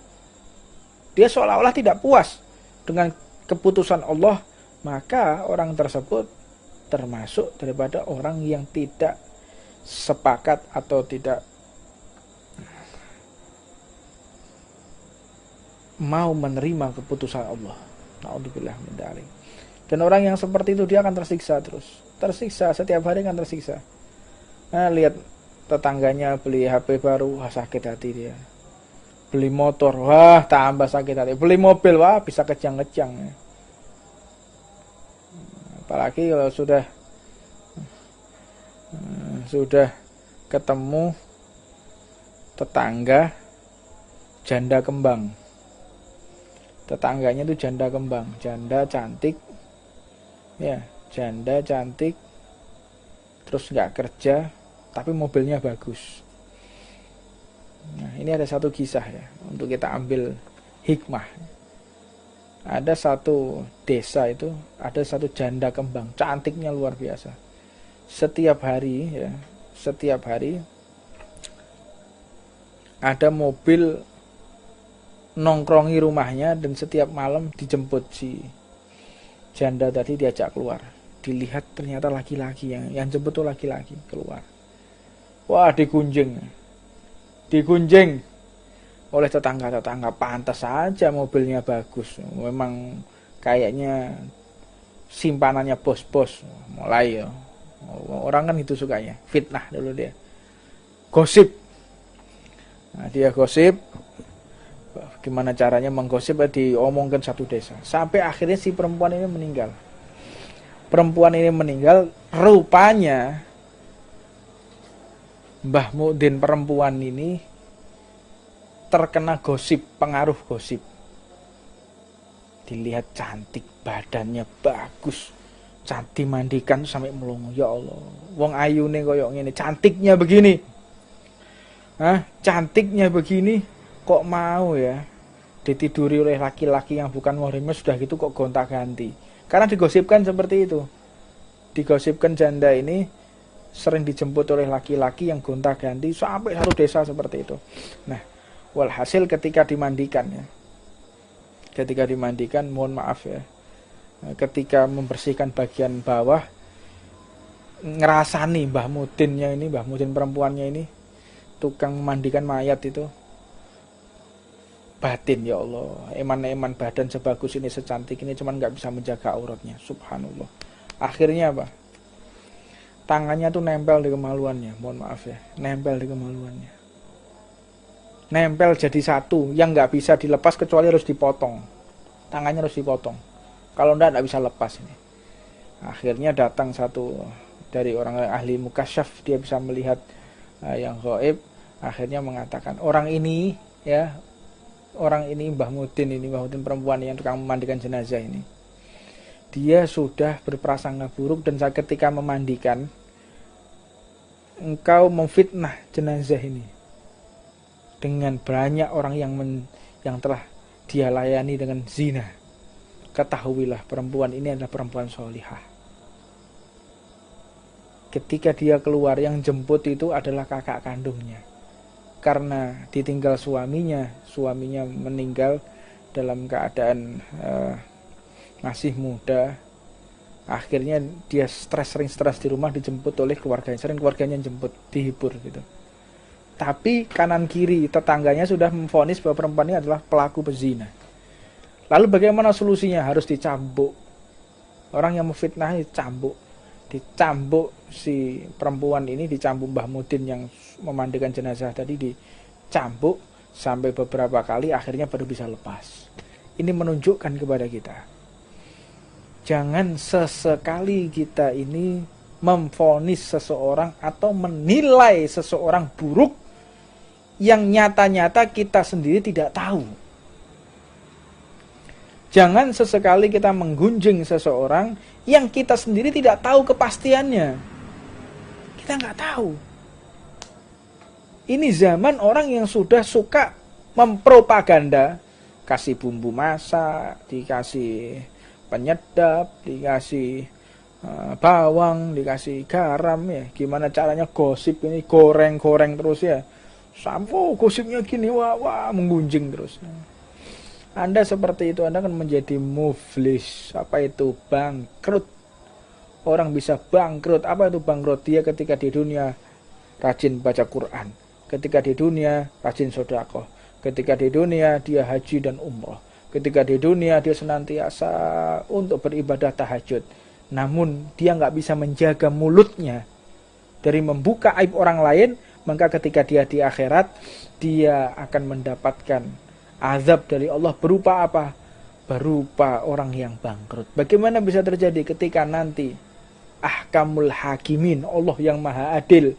Dia seolah-olah tidak puas dengan keputusan Allah. Maka orang tersebut termasuk daripada orang yang tidak sepakat atau tidak mau menerima keputusan Allah. Na'udzubillah min dzalik. Dan orang yang seperti itu dia akan tersiksa terus. Tersiksa, setiap hari akan tersiksa. Nah, lihat tetangganya beli HP baru, wah sakit hati dia. Beli motor, wah tambah sakit hati. Beli mobil, wah bisa kejang-kejang. Apalagi kalau sudah ketemu tetangga janda kembang. Tetangganya itu janda kembang, janda cantik, ya, janda cantik, terus nggak kerja, tapi mobilnya bagus. Nah, ini ada satu kisah ya, untuk kita ambil hikmah. Ada satu desa itu, ada satu janda kembang, cantiknya luar biasa. Setiap hari ada mobil nongkrongi rumahnya, dan setiap malam dijemput si janda tadi, diajak keluar. Dilihat ternyata laki-laki yang jemput tuh laki-laki keluar. Wah, digunjing oleh tetangga-tetangga. Pantas saja mobilnya bagus, memang kayaknya simpanannya bos-bos. Mulai ya, orang kan itu sukanya fitnah dulu, dia gosip. Nah, dia gosip. Gimana caranya menggosip, diomongkan satu desa. Sampai akhirnya si perempuan ini meninggal. Rupanya Mbah Mukdin perempuan ini terkena gosip, pengaruh gosip. Dilihat cantik, badannya bagus, cantik, mandikan sampai melongo. Ya Allah, wong ayune koyo ngene, cantiknya begini. Cantiknya begini kok mau ya ditiduri oleh laki-laki yang bukan muhrimnya, sudah gitu kok gonta-ganti. Karena digosipkan seperti itu. Digosipkan janda ini sering dijemput oleh laki-laki yang gonta-ganti, sampai satu desa seperti itu. Nah, walhasil ketika dimandikan, mohon maaf ya, ketika membersihkan bagian bawah, ngerasani Mbah Mudin perempuannya ini, tukang memandikan mayat itu, batin, ya Allah, eman-eman badan sebagus ini, secantik ini, cuman nggak bisa menjaga auratnya. Subhanallah. Akhirnya apa? Tangannya tuh nempel di kemaluannya, mohon maaf ya, nempel di kemaluannya. Nempel jadi satu, yang nggak bisa dilepas kecuali harus dipotong. Tangannya harus dipotong. Kalau nggak bisa lepas ini. Akhirnya datang satu dari orang ahli mukasyaf, dia bisa melihat yang gaib. Akhirnya mengatakan, orang ini Mbah Mudin perempuan yang tukang memandikan jenazah ini, dia sudah berprasangka buruk, dan saat ketika memandikan, engkau memfitnah jenazah ini dengan banyak orang yang telah dia layani dengan zina. Ketahuilah perempuan ini adalah perempuan solihah. Ketika dia keluar, yang jemput itu adalah kakak kandungnya. Karena ditinggal suaminya meninggal dalam keadaan masih muda. Akhirnya dia sering stres di rumah, dijemput oleh keluarganya. Sering keluarganya jemput, dihibur gitu. Tapi kanan kiri tetangganya sudah memvonis bahwa perempuan ini adalah pelaku pezina. Lalu bagaimana solusinya? Harus dicambuk. Orang yang memfitnah dicambuk. Dicambuk si perempuan ini, dicambuk Mbah Mudin yang memandikan jenazah tadi, dicambuk sampai beberapa kali, akhirnya baru bisa lepas. Ini menunjukkan kepada kita, jangan sesekali kita ini memvonis seseorang atau menilai seseorang buruk yang nyata-nyata kita sendiri tidak tahu. Jangan sesekali kita menggunjing seseorang yang kita sendiri tidak tahu kepastiannya. Kita nggak tahu. Ini zaman orang yang sudah suka mempropaganda, kasih bumbu masak, dikasih penyedap, dikasih bawang, dikasih garam ya. Gimana caranya gosip ini, goreng-goreng terus ya. Sampo gosipnya gini, wah menggunjing terus. Anda seperti itu, Anda akan menjadi muflis. Apa itu? Bangkrut. Orang bisa bangkrut. Apa itu bangkrut? Dia ketika di dunia rajin baca Quran, ketika di dunia rajin sedekah, ketika di dunia dia haji dan umrah, ketika di dunia dia senantiasa untuk beribadah tahajud. Namun dia nggak bisa menjaga mulutnya dari membuka aib orang lain, maka ketika dia di akhirat, dia akan mendapatkan azab dari Allah berupa apa? Berupa orang yang bangkrut. Bagaimana bisa terjadi ketika nanti ahkamul hakimin, Allah yang maha adil,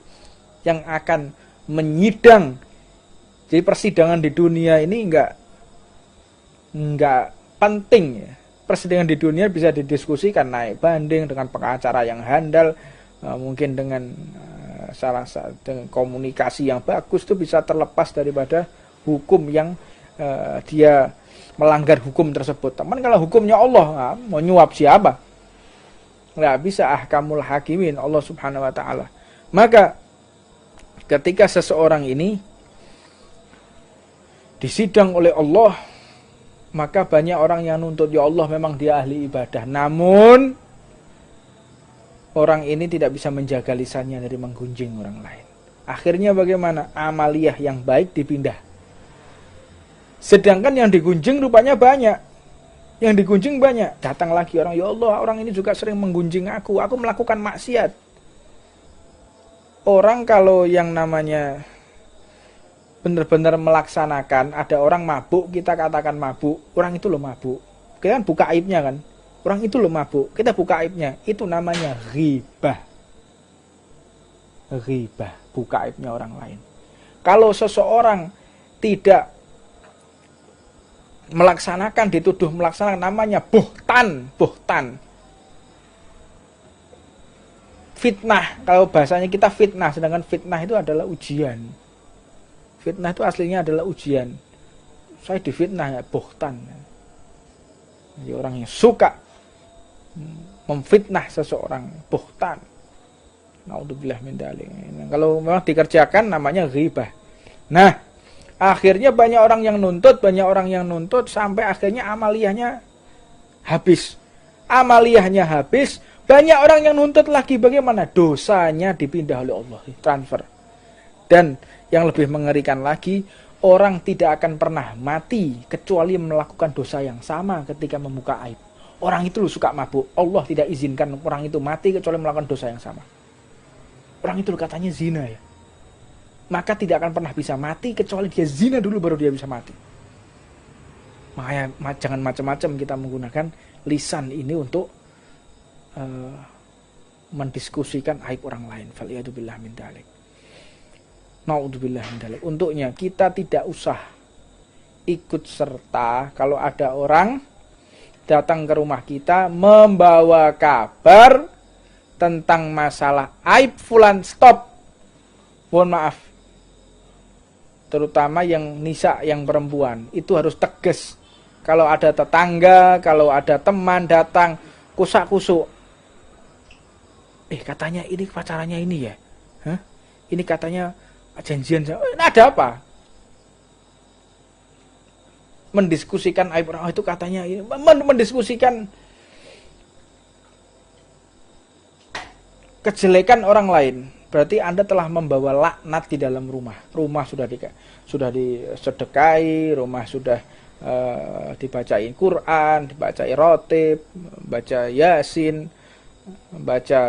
yang akan menyidang. Jadi persidangan di dunia ini enggak penting ya. Persidangan di dunia bisa didiskusikan, naik banding dengan pengacara yang handal, mungkin dengan salah satu komunikasi yang bagus, itu bisa terlepas daripada hukum yang dia melanggar hukum tersebut. Teman, kalau hukumnya Allah, mau nyuap siapa? Nggak bisa. Ahkamul hakimin, Allah subhanahu wa ta'ala. Maka ketika seseorang ini disidang oleh Allah, maka banyak orang yang nuntut, ya Allah memang dia ahli ibadah, namun orang ini tidak bisa menjaga lisannya dari menggunjing orang lain. Akhirnya bagaimana? Amaliyah yang baik dipindah. Sedangkan yang digunjing rupanya banyak. Yang digunjing banyak. Datang lagi orang, ya Allah orang ini juga sering menggunjing aku melakukan maksiat. Orang kalau yang namanya benar-benar melaksanakan, ada orang mabuk, kita katakan mabuk, orang itu loh mabuk. Kita kan buka aibnya kan. Orang itu loh mabuk, kita buka aibnya. Itu namanya ghibah. Ghibah, buka aibnya orang lain. Kalau seseorang tidak melaksanakan, dituduh melaksanakan, namanya buhtan. Fitnah, kalau bahasanya kita fitnah, sedangkan fitnah itu adalah ujian. Fitnah itu aslinya adalah ujian. Saya difitnah ya, buhtan. Jadi orang yang suka memfitnah seseorang, buhtan. Naudzubillah min dzalik. Kalau memang dikerjakan namanya ghibah. Nah, akhirnya banyak orang yang nuntut sampai akhirnya amaliyahnya habis. Amaliyahnya habis, banyak orang yang nuntut lagi. Bagaimana? Dosanya dipindah oleh Allah, transfer. Dan yang lebih mengerikan lagi, orang tidak akan pernah mati kecuali melakukan dosa yang sama ketika membuka aib. Orang itu suka mabuk, Allah tidak izinkan orang itu mati kecuali melakukan dosa yang sama. Orang itu katanya zina ya, maka tidak akan pernah bisa mati kecuali dia zina dulu baru dia bisa mati. Makanya jangan macam-macam kita menggunakan lisan ini untuk mendiskusikan aib orang lain. Faliyatubillah min dzalik. Naudzubillah min dzalik. Untuknya kita tidak usah ikut serta kalau ada orang datang ke rumah kita membawa kabar tentang masalah aib fulan, stop. Mohon maaf. Terutama yang nisa, yang perempuan, itu harus tegas. Kalau ada tetangga, kalau ada teman datang kusak-kusuk, katanya ini pacarannya ini ya. Hah? Ini katanya janjian. Ada apa? Mendiskusikan aib orang itu katanya ini. Mendiskusikan kejelekan orang lain. Berarti Anda telah membawa laknat di dalam rumah. Rumah sudah disedekahi, rumah sudah dibacain Quran, dibacain rotib, baca Yasin, baca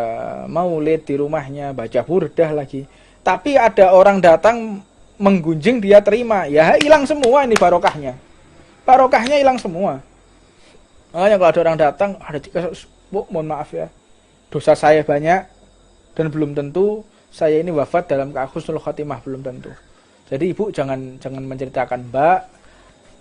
maulid di rumahnya, baca burdah lagi. Tapi ada orang datang menggunjing, dia terima, ya hilang semua ini barokahnya. Barokahnya hilang semua. Makanya kalau ada orang datang, ada Bu, mohon maaf ya, dosa saya banyak dan belum tentu saya ini wafat dalam husnul khotimah, belum tentu. Jadi ibu jangan menceritakan Mbak,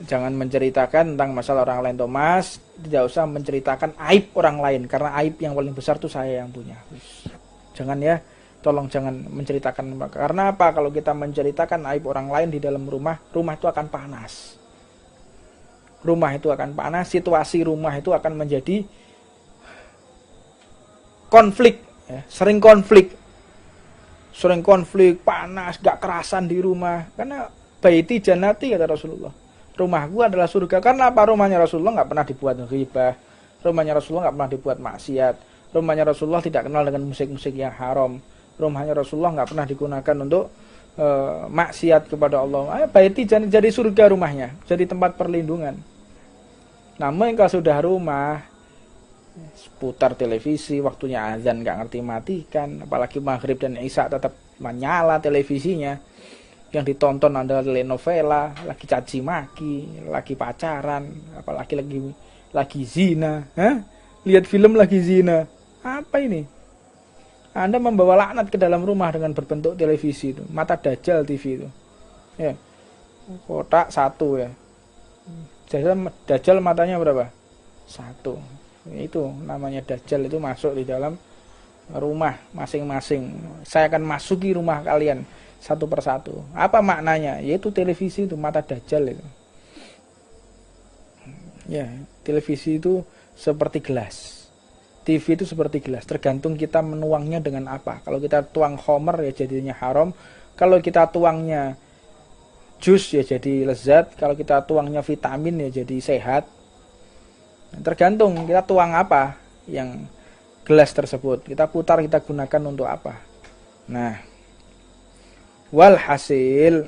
jangan menceritakan tentang masalah orang lain Thomas, tidak usah menceritakan aib orang lain, karena aib yang paling besar itu saya yang punya. Jangan ya, tolong jangan menceritakan. Karena apa? Kalau kita menceritakan aib orang lain di dalam rumah itu akan panas. Rumah itu akan panas, situasi rumah itu akan menjadi konflik, ya, sering konflik, panas, gak kerasan di rumah. Karena baiti jannati kata Rasulullah. Rumahku adalah surga. Karena apa? Rumahnya Rasulullah gak pernah dibuat ghibah. Rumahnya Rasulullah gak pernah dibuat maksiat. Rumahnya Rasulullah tidak kenal dengan musik-musik yang haram. Rumahnya Rasulullah gak pernah digunakan untuk maksiat kepada Allah. Baiti jadi surga rumahnya, jadi tempat perlindungan. Namun kalau sudah rumah, putar televisi, waktunya azan gak ngerti matikan, apalagi maghrib dan isya tetap menyala televisinya, yang ditonton adalah telenovela, lagi caci maki, lagi pacaran, apalagi lagi zina. Lihat film lagi zina, apa ini? Anda membawa laknat ke dalam rumah dengan berbentuk televisi itu, mata dajjal TV itu, ya, kotak satu ya. Dajjal matanya berapa? Satu. Itu namanya dajjal, itu masuk di dalam rumah masing-masing. Saya akan masuki rumah kalian satu persatu. Apa maknanya? Yaitu televisi itu, mata dajjal itu. Ya, televisi itu seperti gelas. TV itu seperti gelas, tergantung kita menuangnya dengan apa. Kalau kita tuang khamr ya jadinya haram. Kalau kita tuangnya jus ya jadi lezat. Kalau kita tuangnya vitamin ya jadi sehat. Tergantung kita tuang apa yang gelas tersebut. Kita putar, kita gunakan untuk apa. Nah, walhasil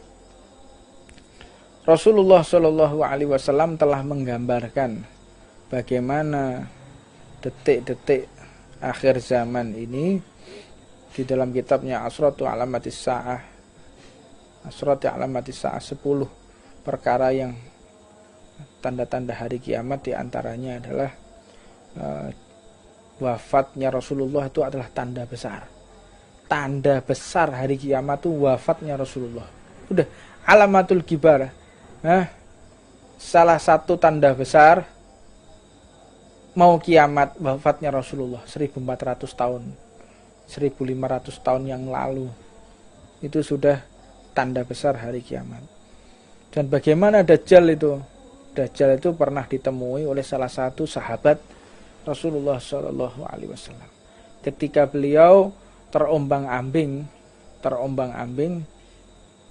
Rasulullah Shallallahu Alaihi Wasallam telah menggambarkan bagaimana detik-detik akhir zaman ini di dalam kitabnya Asratu Alamatis Sa'ah. Asratu Alamatis Sa'ah, 10 perkara yang tanda-tanda hari kiamat, diantaranya adalah wafatnya Rasulullah itu adalah tanda besar. Tanda besar hari kiamat itu wafatnya Rasulullah. Udah, alamatul kibar. Salah satu tanda besar mau kiamat wafatnya Rasulullah 1400 tahun, 1500 tahun yang lalu. Itu sudah tanda besar hari kiamat. Dan bagaimana Dajjal itu? Dajjal itu pernah ditemui oleh salah satu sahabat Rasulullah Shallallahu Alaihi Wasallam. Ketika beliau terombang-ambing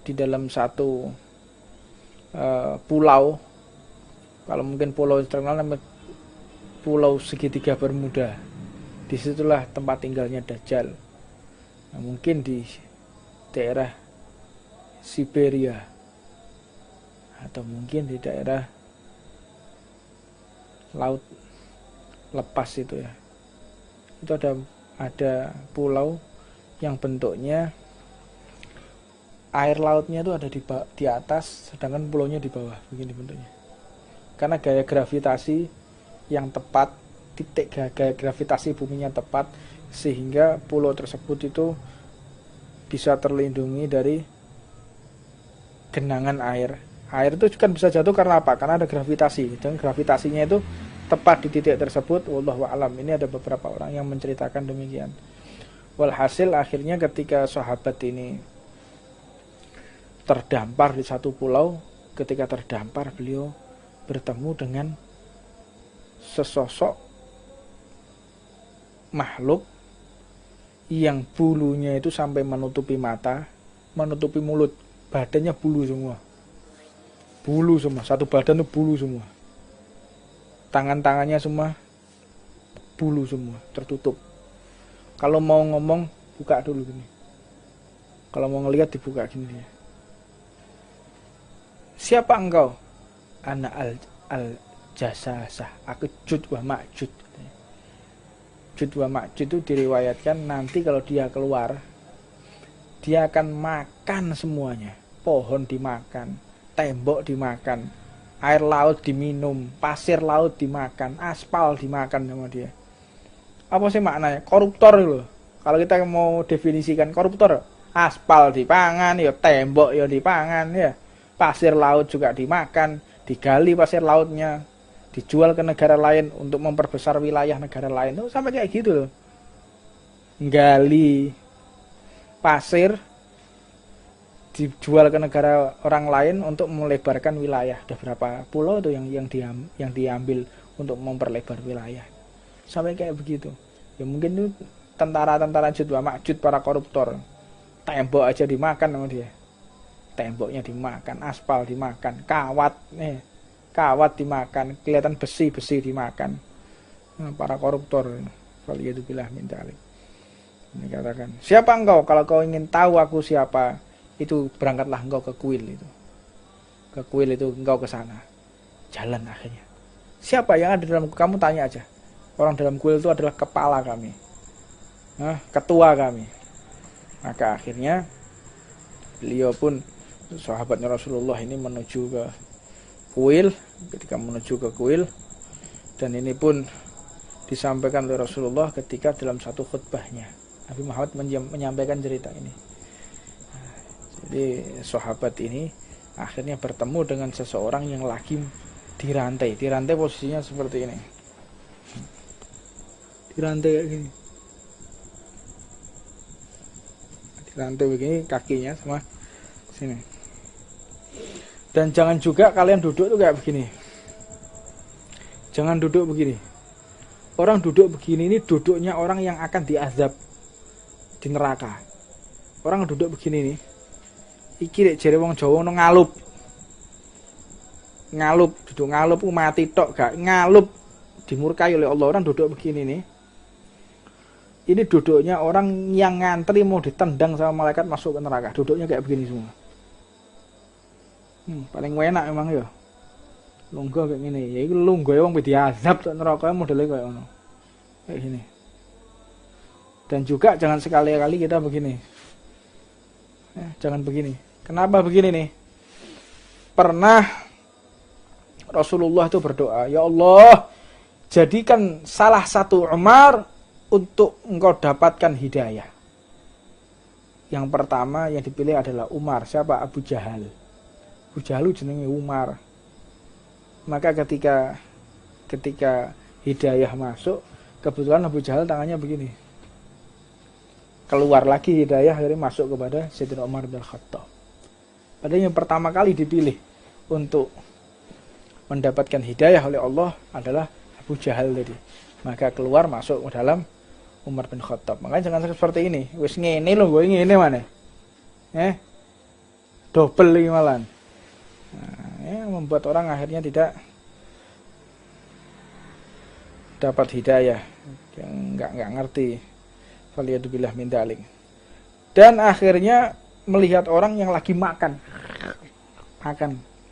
di dalam satu pulau, kalau mungkin pulau terkenal namanya Pulau Segitiga Bermuda. Disitulah tempat tinggalnya Dajjal. Nah, mungkin di daerah Siberia atau mungkin di daerah laut lepas itu ya. Itu ada pulau yang bentuknya air lautnya itu ada di atas, sedangkan pulaunya di bawah, begini bentuknya. Karena gaya gravitasi yang tepat, titik gaya gravitasi buminya tepat, sehingga pulau tersebut itu bisa terlindungi dari genangan air. Air itu kan bisa jatuh karena apa? Karena ada gravitasi. Dan gravitasinya itu tepat di titik tersebut. Wallahu a'lam. Ini ada beberapa orang yang menceritakan demikian. Walhasil akhirnya ketika sahabat ini terdampar di satu pulau, ketika terdampar beliau bertemu dengan sesosok makhluk yang bulunya itu sampai menutupi mata, menutupi mulut, badannya bulu semua. Bulu semua, satu badan itu bulu semua. Tangan-tangannya semua bulu semua, tertutup. Kalau mau ngomong, buka dulu gini. Kalau mau ngelihat dibuka gini dia. Siapa engkau? Ana al-jasasah. Aku Jud wa Ma'jud. Jud wa Ma'jud itu diriwayatkan nanti kalau dia keluar, dia akan makan semuanya. Pohon dimakan, tembok dimakan, air laut diminum, pasir laut dimakan, aspal dimakan sama dia. Apa sih maknanya? Koruptor loh. Kalau kita mau definisikan koruptor, aspal dipangan, ya tembok ya dipangan, ya pasir laut juga dimakan, digali pasir lautnya, dijual ke negara lain untuk memperbesar wilayah negara lain. Tuh sampai kayak gitu loh. Gali pasir dijual ke negara orang lain untuk melebarkan wilayah. Ada berapa pulau tuh yang diambil untuk memperlebar wilayah. Sampai kayak begitu. Ya mungkin itu tentara-tentara Jud wa Ma'jud, para koruptor. Tembok aja dimakan sama dia. Temboknya dimakan, aspal dimakan, kawat dimakan, kelihatan besi dimakan. Para koruptor. Waliyadzubillah min dzalik. Ini katakan, siapa engkau? Kalau kau ingin tahu aku siapa, itu berangkatlah engkau ke kuil itu. Ke kuil itu engkau ke sana. Jalan akhirnya. Siapa yang ada dalam kamu tanya aja. Orang dalam kuil itu adalah kepala kami. Ketua kami. Maka akhirnya beliau pun, sahabatnya Rasulullah ini menuju ke kuil. Ketika menuju ke kuil, dan ini pun disampaikan oleh Rasulullah ketika dalam satu khutbahnya. Nabi Muhammad menyampaikan cerita ini. Jadi sahabat ini akhirnya bertemu dengan seseorang yang lagi dirantai. Dirantai posisinya seperti ini. Dirantai kayak gini. Dirantai begini kakinya sama sini. Dan jangan juga kalian duduk tuh kayak begini. Jangan duduk begini. Orang duduk begini ini duduknya orang yang akan diazab di neraka. Orang duduk begini nih. Iki rek jere wong Jawa ono ngalup. Ngalup, duduk ngalup mati tok gak ngalup, dimurkai oleh Allah. Orang duduk begini nih. Ini duduknya orang yang ngantri mau ditendang sama malaikat masuk ke neraka. Duduknya kayak begini semua. Paling enak memang ya. Lungguh kayak gini. Ya itu lungguh ya wong diazab tok neraka modelnya kayak ngono. Kayak gini. Dan juga jangan sekali-kali kita begini. Jangan begini. Kenapa begini nih? Pernah Rasulullah itu berdoa, ya Allah, jadikan salah satu Umar untuk engkau dapatkan hidayah. Yang pertama yang dipilih adalah Umar. Siapa? Abu Jahal. Abu Jahal jenenge Umar. Maka ketika hidayah masuk, kebetulan Abu Jahal tangannya begini. Keluar lagi hidayah, akhirnya masuk kepada Sayyidina Umar bin Khattab. Padahal yang pertama kali dipilih untuk mendapatkan hidayah oleh Allah adalah Abu Jahal tadi. Maka keluar masuk ke dalam Umar bin Khattab. Makanya jangan seperti ini. Wis ngene lho, gue ngene mana? Double lagi malan. Membuat orang akhirnya tidak dapat hidayah, yang enggak ngerti. Faliyadzubillah min dzalik. Dan akhirnya melihat orang yang lagi makan,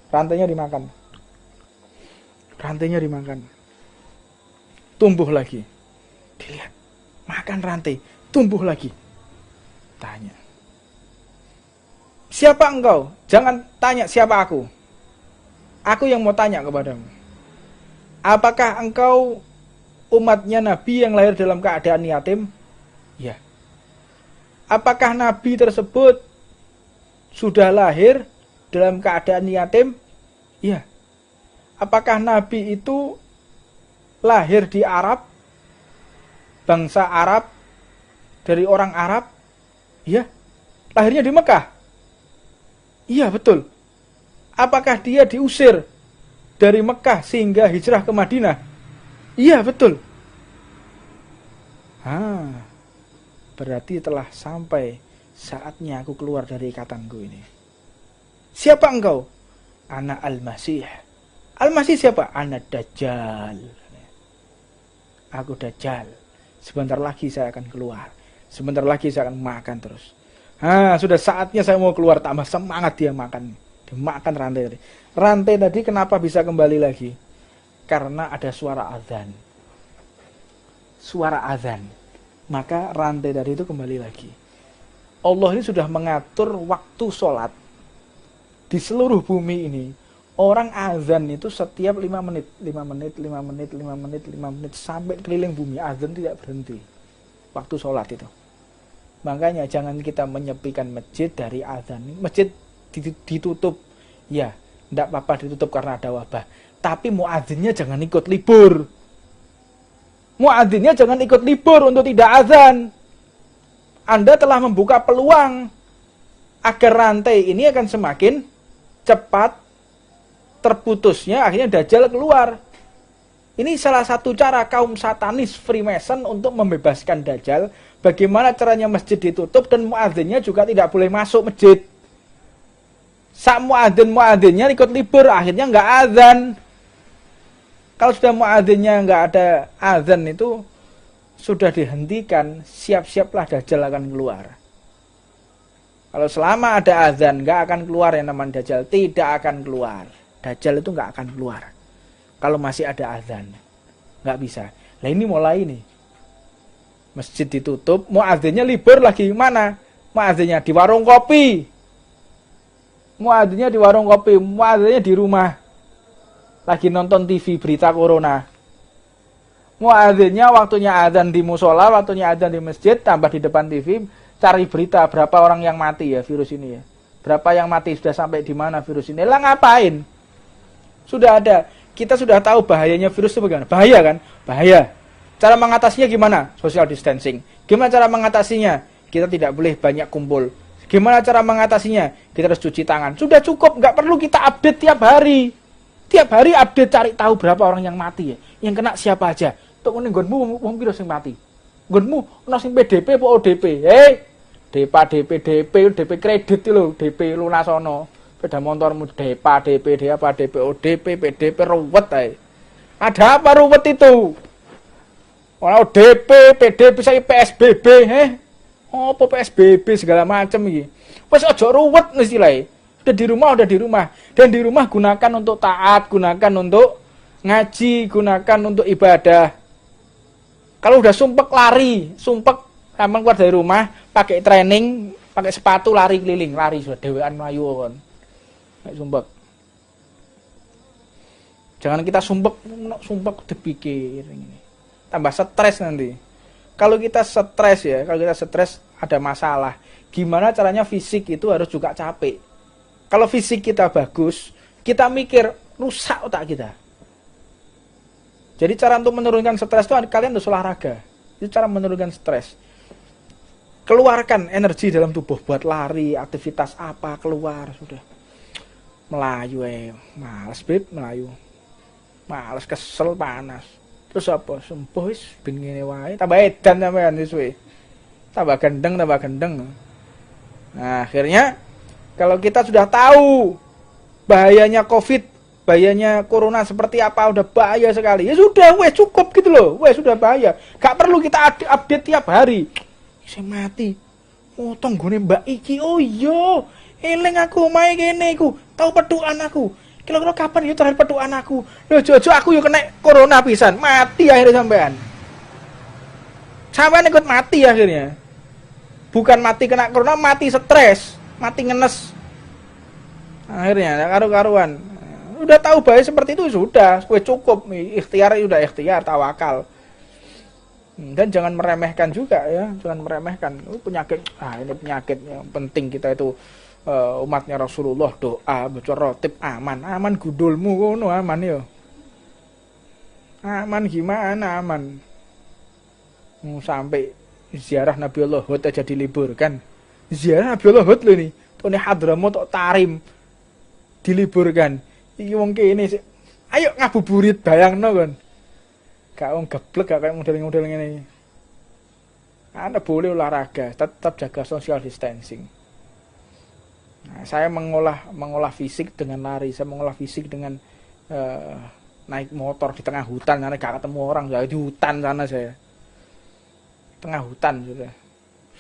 rantainya dimakan, tumbuh lagi, dilihat, makan rantai, tumbuh lagi, tanya, siapa engkau? Jangan tanya siapa aku yang mau tanya kepadamu, apakah engkau umatnya Nabi yang lahir dalam keadaan yatim? Ya. Apakah Nabi tersebut sudah lahir dalam keadaan yatim? Ya. Apakah Nabi itu lahir di Arab? Bangsa Arab? Dari orang Arab? Ya. Lahirnya di Mekah? Iya, betul. Apakah dia diusir dari Mekah sehingga hijrah ke Madinah? Iya, betul. berarti telah sampai saatnya aku keluar dari ikatanku ini. Siapa engkau? Ana Al-Masih. Al-Masih siapa? Ana Dajjal. Aku Dajjal. Sebentar lagi saya akan keluar. Sebentar lagi saya akan makan terus. Sudah saatnya saya mau keluar. Tambah semangat dia makan. Dia makan rantai tadi. Rantai tadi kenapa bisa kembali lagi? Karena ada suara azan. Suara azan. Maka rantai tadi itu kembali lagi. Allah ini sudah mengatur waktu sholat. Di seluruh bumi ini. Orang azan itu setiap 5 menit. 5 menit, 5 menit, 5 menit, 5 menit. Sampai keliling bumi. Azan tidak berhenti. Waktu sholat itu. Makanya jangan kita menyepikan masjid dari azan. Masjid ditutup. Ya, tidak apa-apa ditutup karena ada wabah. Tapi muadzinnya jangan ikut libur. Muadzinnya jangan ikut libur untuk tidak azan. Anda telah membuka peluang agar rantai ini akan semakin cepat terputusnya, akhirnya Dajjal keluar. Ini salah satu cara kaum satanis Freemason untuk membebaskan Dajjal. Bagaimana caranya masjid ditutup dan muadzinnya juga tidak boleh masuk masjid. Sak muadzinnya ikut libur, akhirnya nggak azan. Kalau sudah muadzinnya nggak ada azan itu sudah dihentikan, siap-siaplah Dajjal akan keluar. Kalau selama ada azan nggak akan keluar yang namanya Dajjal, tidak akan keluar. Dajjal itu nggak akan keluar. Kalau masih ada azan, nggak bisa. Nah ini mulai nih, masjid ditutup, muadzinnya libur lagi mana? Muadzinnya di warung kopi. Muadzinnya di warung kopi, muadzinnya di rumah. Lagi nonton TV berita corona. Muadzinnya waktunya azan di musola, waktunya azan di masjid, tambah di depan TV, cari berita berapa orang yang mati ya virus ini ya. Berapa yang mati, sudah sampai di mana virus ini. Lah ngapain? Sudah ada. Kita sudah tahu bahayanya virus itu bagaimana. Bahaya kan? Bahaya. Cara mengatasinya gimana? Social distancing. Gimana cara mengatasinya? Kita tidak boleh banyak kumpul. Gimana cara mengatasinya? Kita harus cuci tangan. Sudah cukup, nggak perlu kita update tiap hari. Tiap hari update cari tahu berapa orang yang mati ya. Yang kena siapa aja. Tok ngene nggonmu wong piro sing mati. Nggonmu ana sing PDP apa ODP? DP kredit lho, DP lunasono. Sepeda motormu DEPA, DP, ODP, PDP ruwet ae. Ada apa ruwet itu? Ora ODP, PDP saya PSBB, Apa PSBB segala macam iki. Wis aja ruwet istilahnya. Udah di rumah. Dan di rumah gunakan untuk taat, gunakan untuk ngaji, gunakan untuk ibadah. Kalau udah sumpek lari, emang keluar dari rumah, pakai training, pakai sepatu lari keliling, lari sudah dewean mlayu kon. Nek sumpek. Jangan kita sumpek dipikir ini. Tambah stres nanti. Kalau kita stres ada masalah. Gimana caranya fisik itu harus juga capek. Kalau fisik kita bagus, kita mikir rusak otak kita. Jadi cara untuk menurunkan stres itu kalian harus olahraga. Itu cara menurunkan stres. Keluarkan energi dalam tubuh buat lari, aktivitas apa, keluar sudah. Melayu males melayu. Males, kesel, panas. Terus apa? Sembuh wis ben ngene wae, tambah edan sampean wis we. Tambah gendeng. Nah, akhirnya kalau kita sudah tahu bahayanya Covid, bahayanya corona seperti apa, udah bahaya sekali. Ya sudah, wes cukup gitu loh. Wes sudah bahaya. Gak perlu kita update tiap hari. Saya mati. Oh, tonggone Mbak iki. Oh iya, eling aku omahe kene iku. Tahu petukan aku. Kira-kira kapan ya terakhir petukan aku? Loh, jojo aku yo kena corona pisan. Mati akhirnya sampean. Sampean ikut mati akhirnya. Bukan mati kena corona, mati stres. Mati ngenes. Akhirnya karu-karuan. Udah tahu bahaya seperti itu sudah, cukup. Ikhtiar tawakal. Dan jangan meremehkan juga ya, jangan meremehkan. Penyakit, ini penyakit yang penting kita itu umatnya Rasulullah doa baca rotib aman gudulmu ngono aman yo. Aman gimana aman? Sampai ziarah Nabiullah Hud aja diliburkan. Ziarah Nabiullah Hud lho ini. Tone Hadramut tok Tarim diliburkan. Iki wong kene ayo ngabuburit bayangno kon. Gak wong geblek gak kayak model-model ngene iki. Anda boleh olahraga, tetap jaga social distancing. Nah, saya mengolah fisik dengan lari, saya mengolah fisik dengan naik motor di tengah hutan, karena gak ketemu orang, saya di hutan sana saya. Tengah hutan sudah.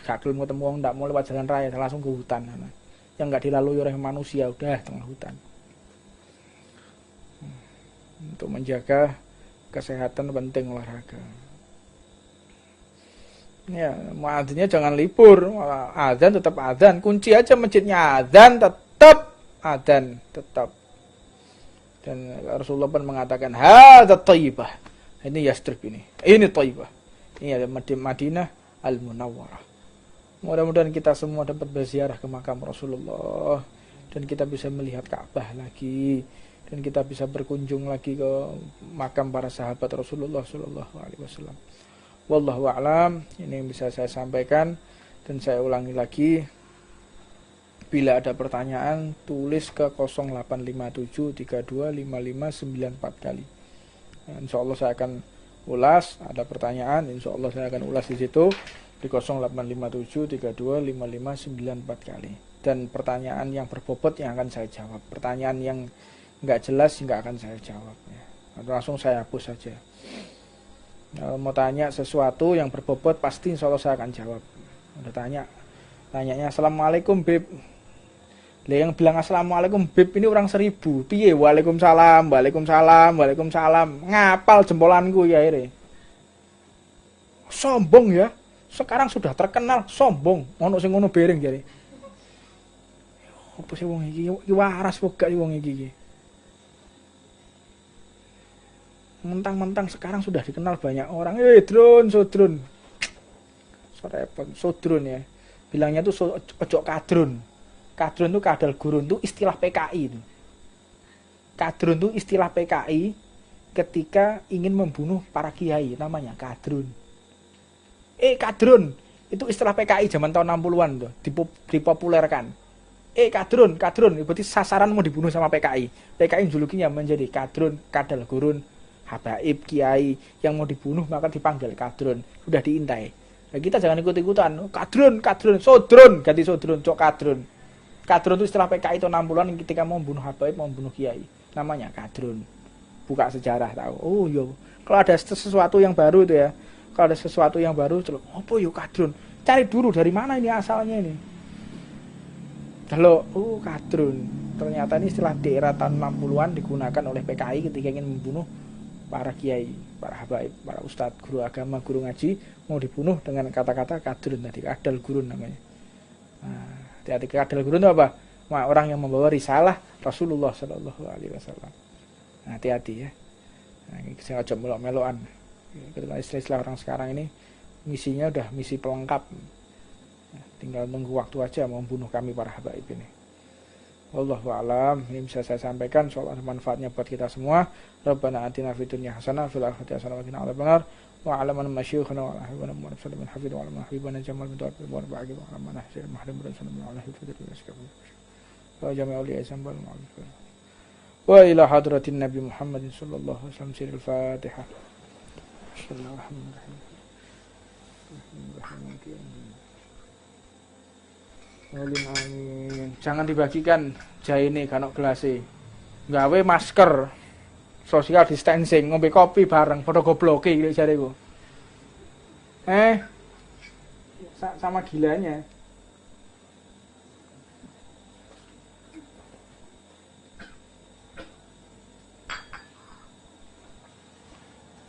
Gak belum ketemu orang, tidak mau lewat jalan raya, saya langsung ke hutan sana. Yang nggak dilalui oleh manusia, udah tengah hutan. Untuk menjaga kesehatan penting olahraga. Ya, muadzinnya jangan libur, adzan tetap adzan, kunci aja masjidnya, adzan tetap adzan tetap. Dan Rasulullah pun mengatakan hadza thayyibah. Ini Yastrib ini thayyibah. Ini ada Madinah Al-Munawwarah. Mudah-mudahan kita semua dapat berziarah ke makam Rasulullah dan kita bisa melihat Ka'bah lagi dan kita bisa berkunjung lagi ke makam para sahabat Rasulullah sallallahu alaihi wasallam. Wallahu a'lam. Ini yang bisa saya sampaikan dan saya ulangi lagi. Bila ada pertanyaan tulis ke 0857325594 kali. Insyaallah saya akan ulas. Ada pertanyaan, insyaallah saya akan ulas di situ di 0857325594 kali. Dan pertanyaan yang berbobot yang akan saya jawab. Pertanyaan yang enggak jelas enggak akan saya jawab ya. Langsung saya hapus saja. Kalau mau tanya sesuatu yang berbobot pasti insyaallah saya akan jawab. Udah tanyanya assalamualaikum Bib. Lah yang bilang assalamualaikum Bib ini orang 1000. Piye waalaikumsalam, waalaikumsalam, waalaikumsalam. Ngapal jempolanku ya ini. Sombong ya. Sekarang sudah terkenal sombong. Ono sing ngono bereng jare. Apa sih wong iki? Iki waras kok gak wong iki. Mentang-mentang sekarang sudah dikenal banyak orang. Sodron. Sodron ya. Bilangnya tuh ojo kadrun. Kadrun tuh kadal gurun tuh istilah PKI itu. Kadrun tuh istilah PKI ketika ingin membunuh para kiai, namanya kadrun. Kadrun itu istilah PKI zaman tahun 60-an tuh, dipopulerkan. Kadrun, berarti sasaran mau dibunuh sama PKI. PKI julukinya menjadi kadrun, kadal gurun. Habaib kiai yang mau dibunuh maka dipanggil kadrun, sudah diintai. Nah, kita jangan ikut-ikutan. Kadrun, sodron, ganti sodron, cok kadrun. Kadrun itu istilah PKI tahun 60-an ketika mau membunuh habaib, mau membunuh kiai. Namanya kadrun. Buka sejarah tahu. Oh iya. Kalau ada sesuatu yang baru itu ya. Kalau ada sesuatu yang baru, apa yo kadrun? Cari dulu dari mana ini asalnya ini. Kalau kadrun. Ternyata ini istilah daerah tahun 60-an digunakan oleh PKI ketika ingin membunuh para kiai, para habaib, para ustadz, guru agama, guru ngaji mau dibunuh dengan kata-kata kadrun tadi, kadal gurun namanya. Nah, hati-hati kadal gurun itu apa? Orang yang membawa risalah Rasulullah sallallahu alaihi wasallam. Nah, hati-hati ya. Nah, ini saya ajak melok-melokan. Istilah-istilah orang sekarang ini misinya udah misi pelengkap. Nah, tinggal nunggu waktu aja mau membunuh kami para habaib ini. Wallahu a'lam. Ini bisa saya sampaikan, soal manfaatnya buat kita semua. Rabbana atina fid dunya hasanah fil akhirati hasanah wa qina adzabannar. Wa 'alaman masyayikhana wa ahibana wa sallallahu alaihi wa sallam habibana jamal bin tawfiq wa ba'id wa 'alaman hasil mahdim sallallahu alaihi wa sallam. Wa jami'ul li'asam wal ma'ruf. Wa ila hadratin nabi Muhammadin sallallahu alaihi wasallam sirul Fatihah. Bismillahirrahmanirrahim. Amin. Jangan dibagikan jaine kanok gelase. Gawe masker. Social distancing, ngombe kopi bareng, padha gobloke iki jareku. Sama gilanya.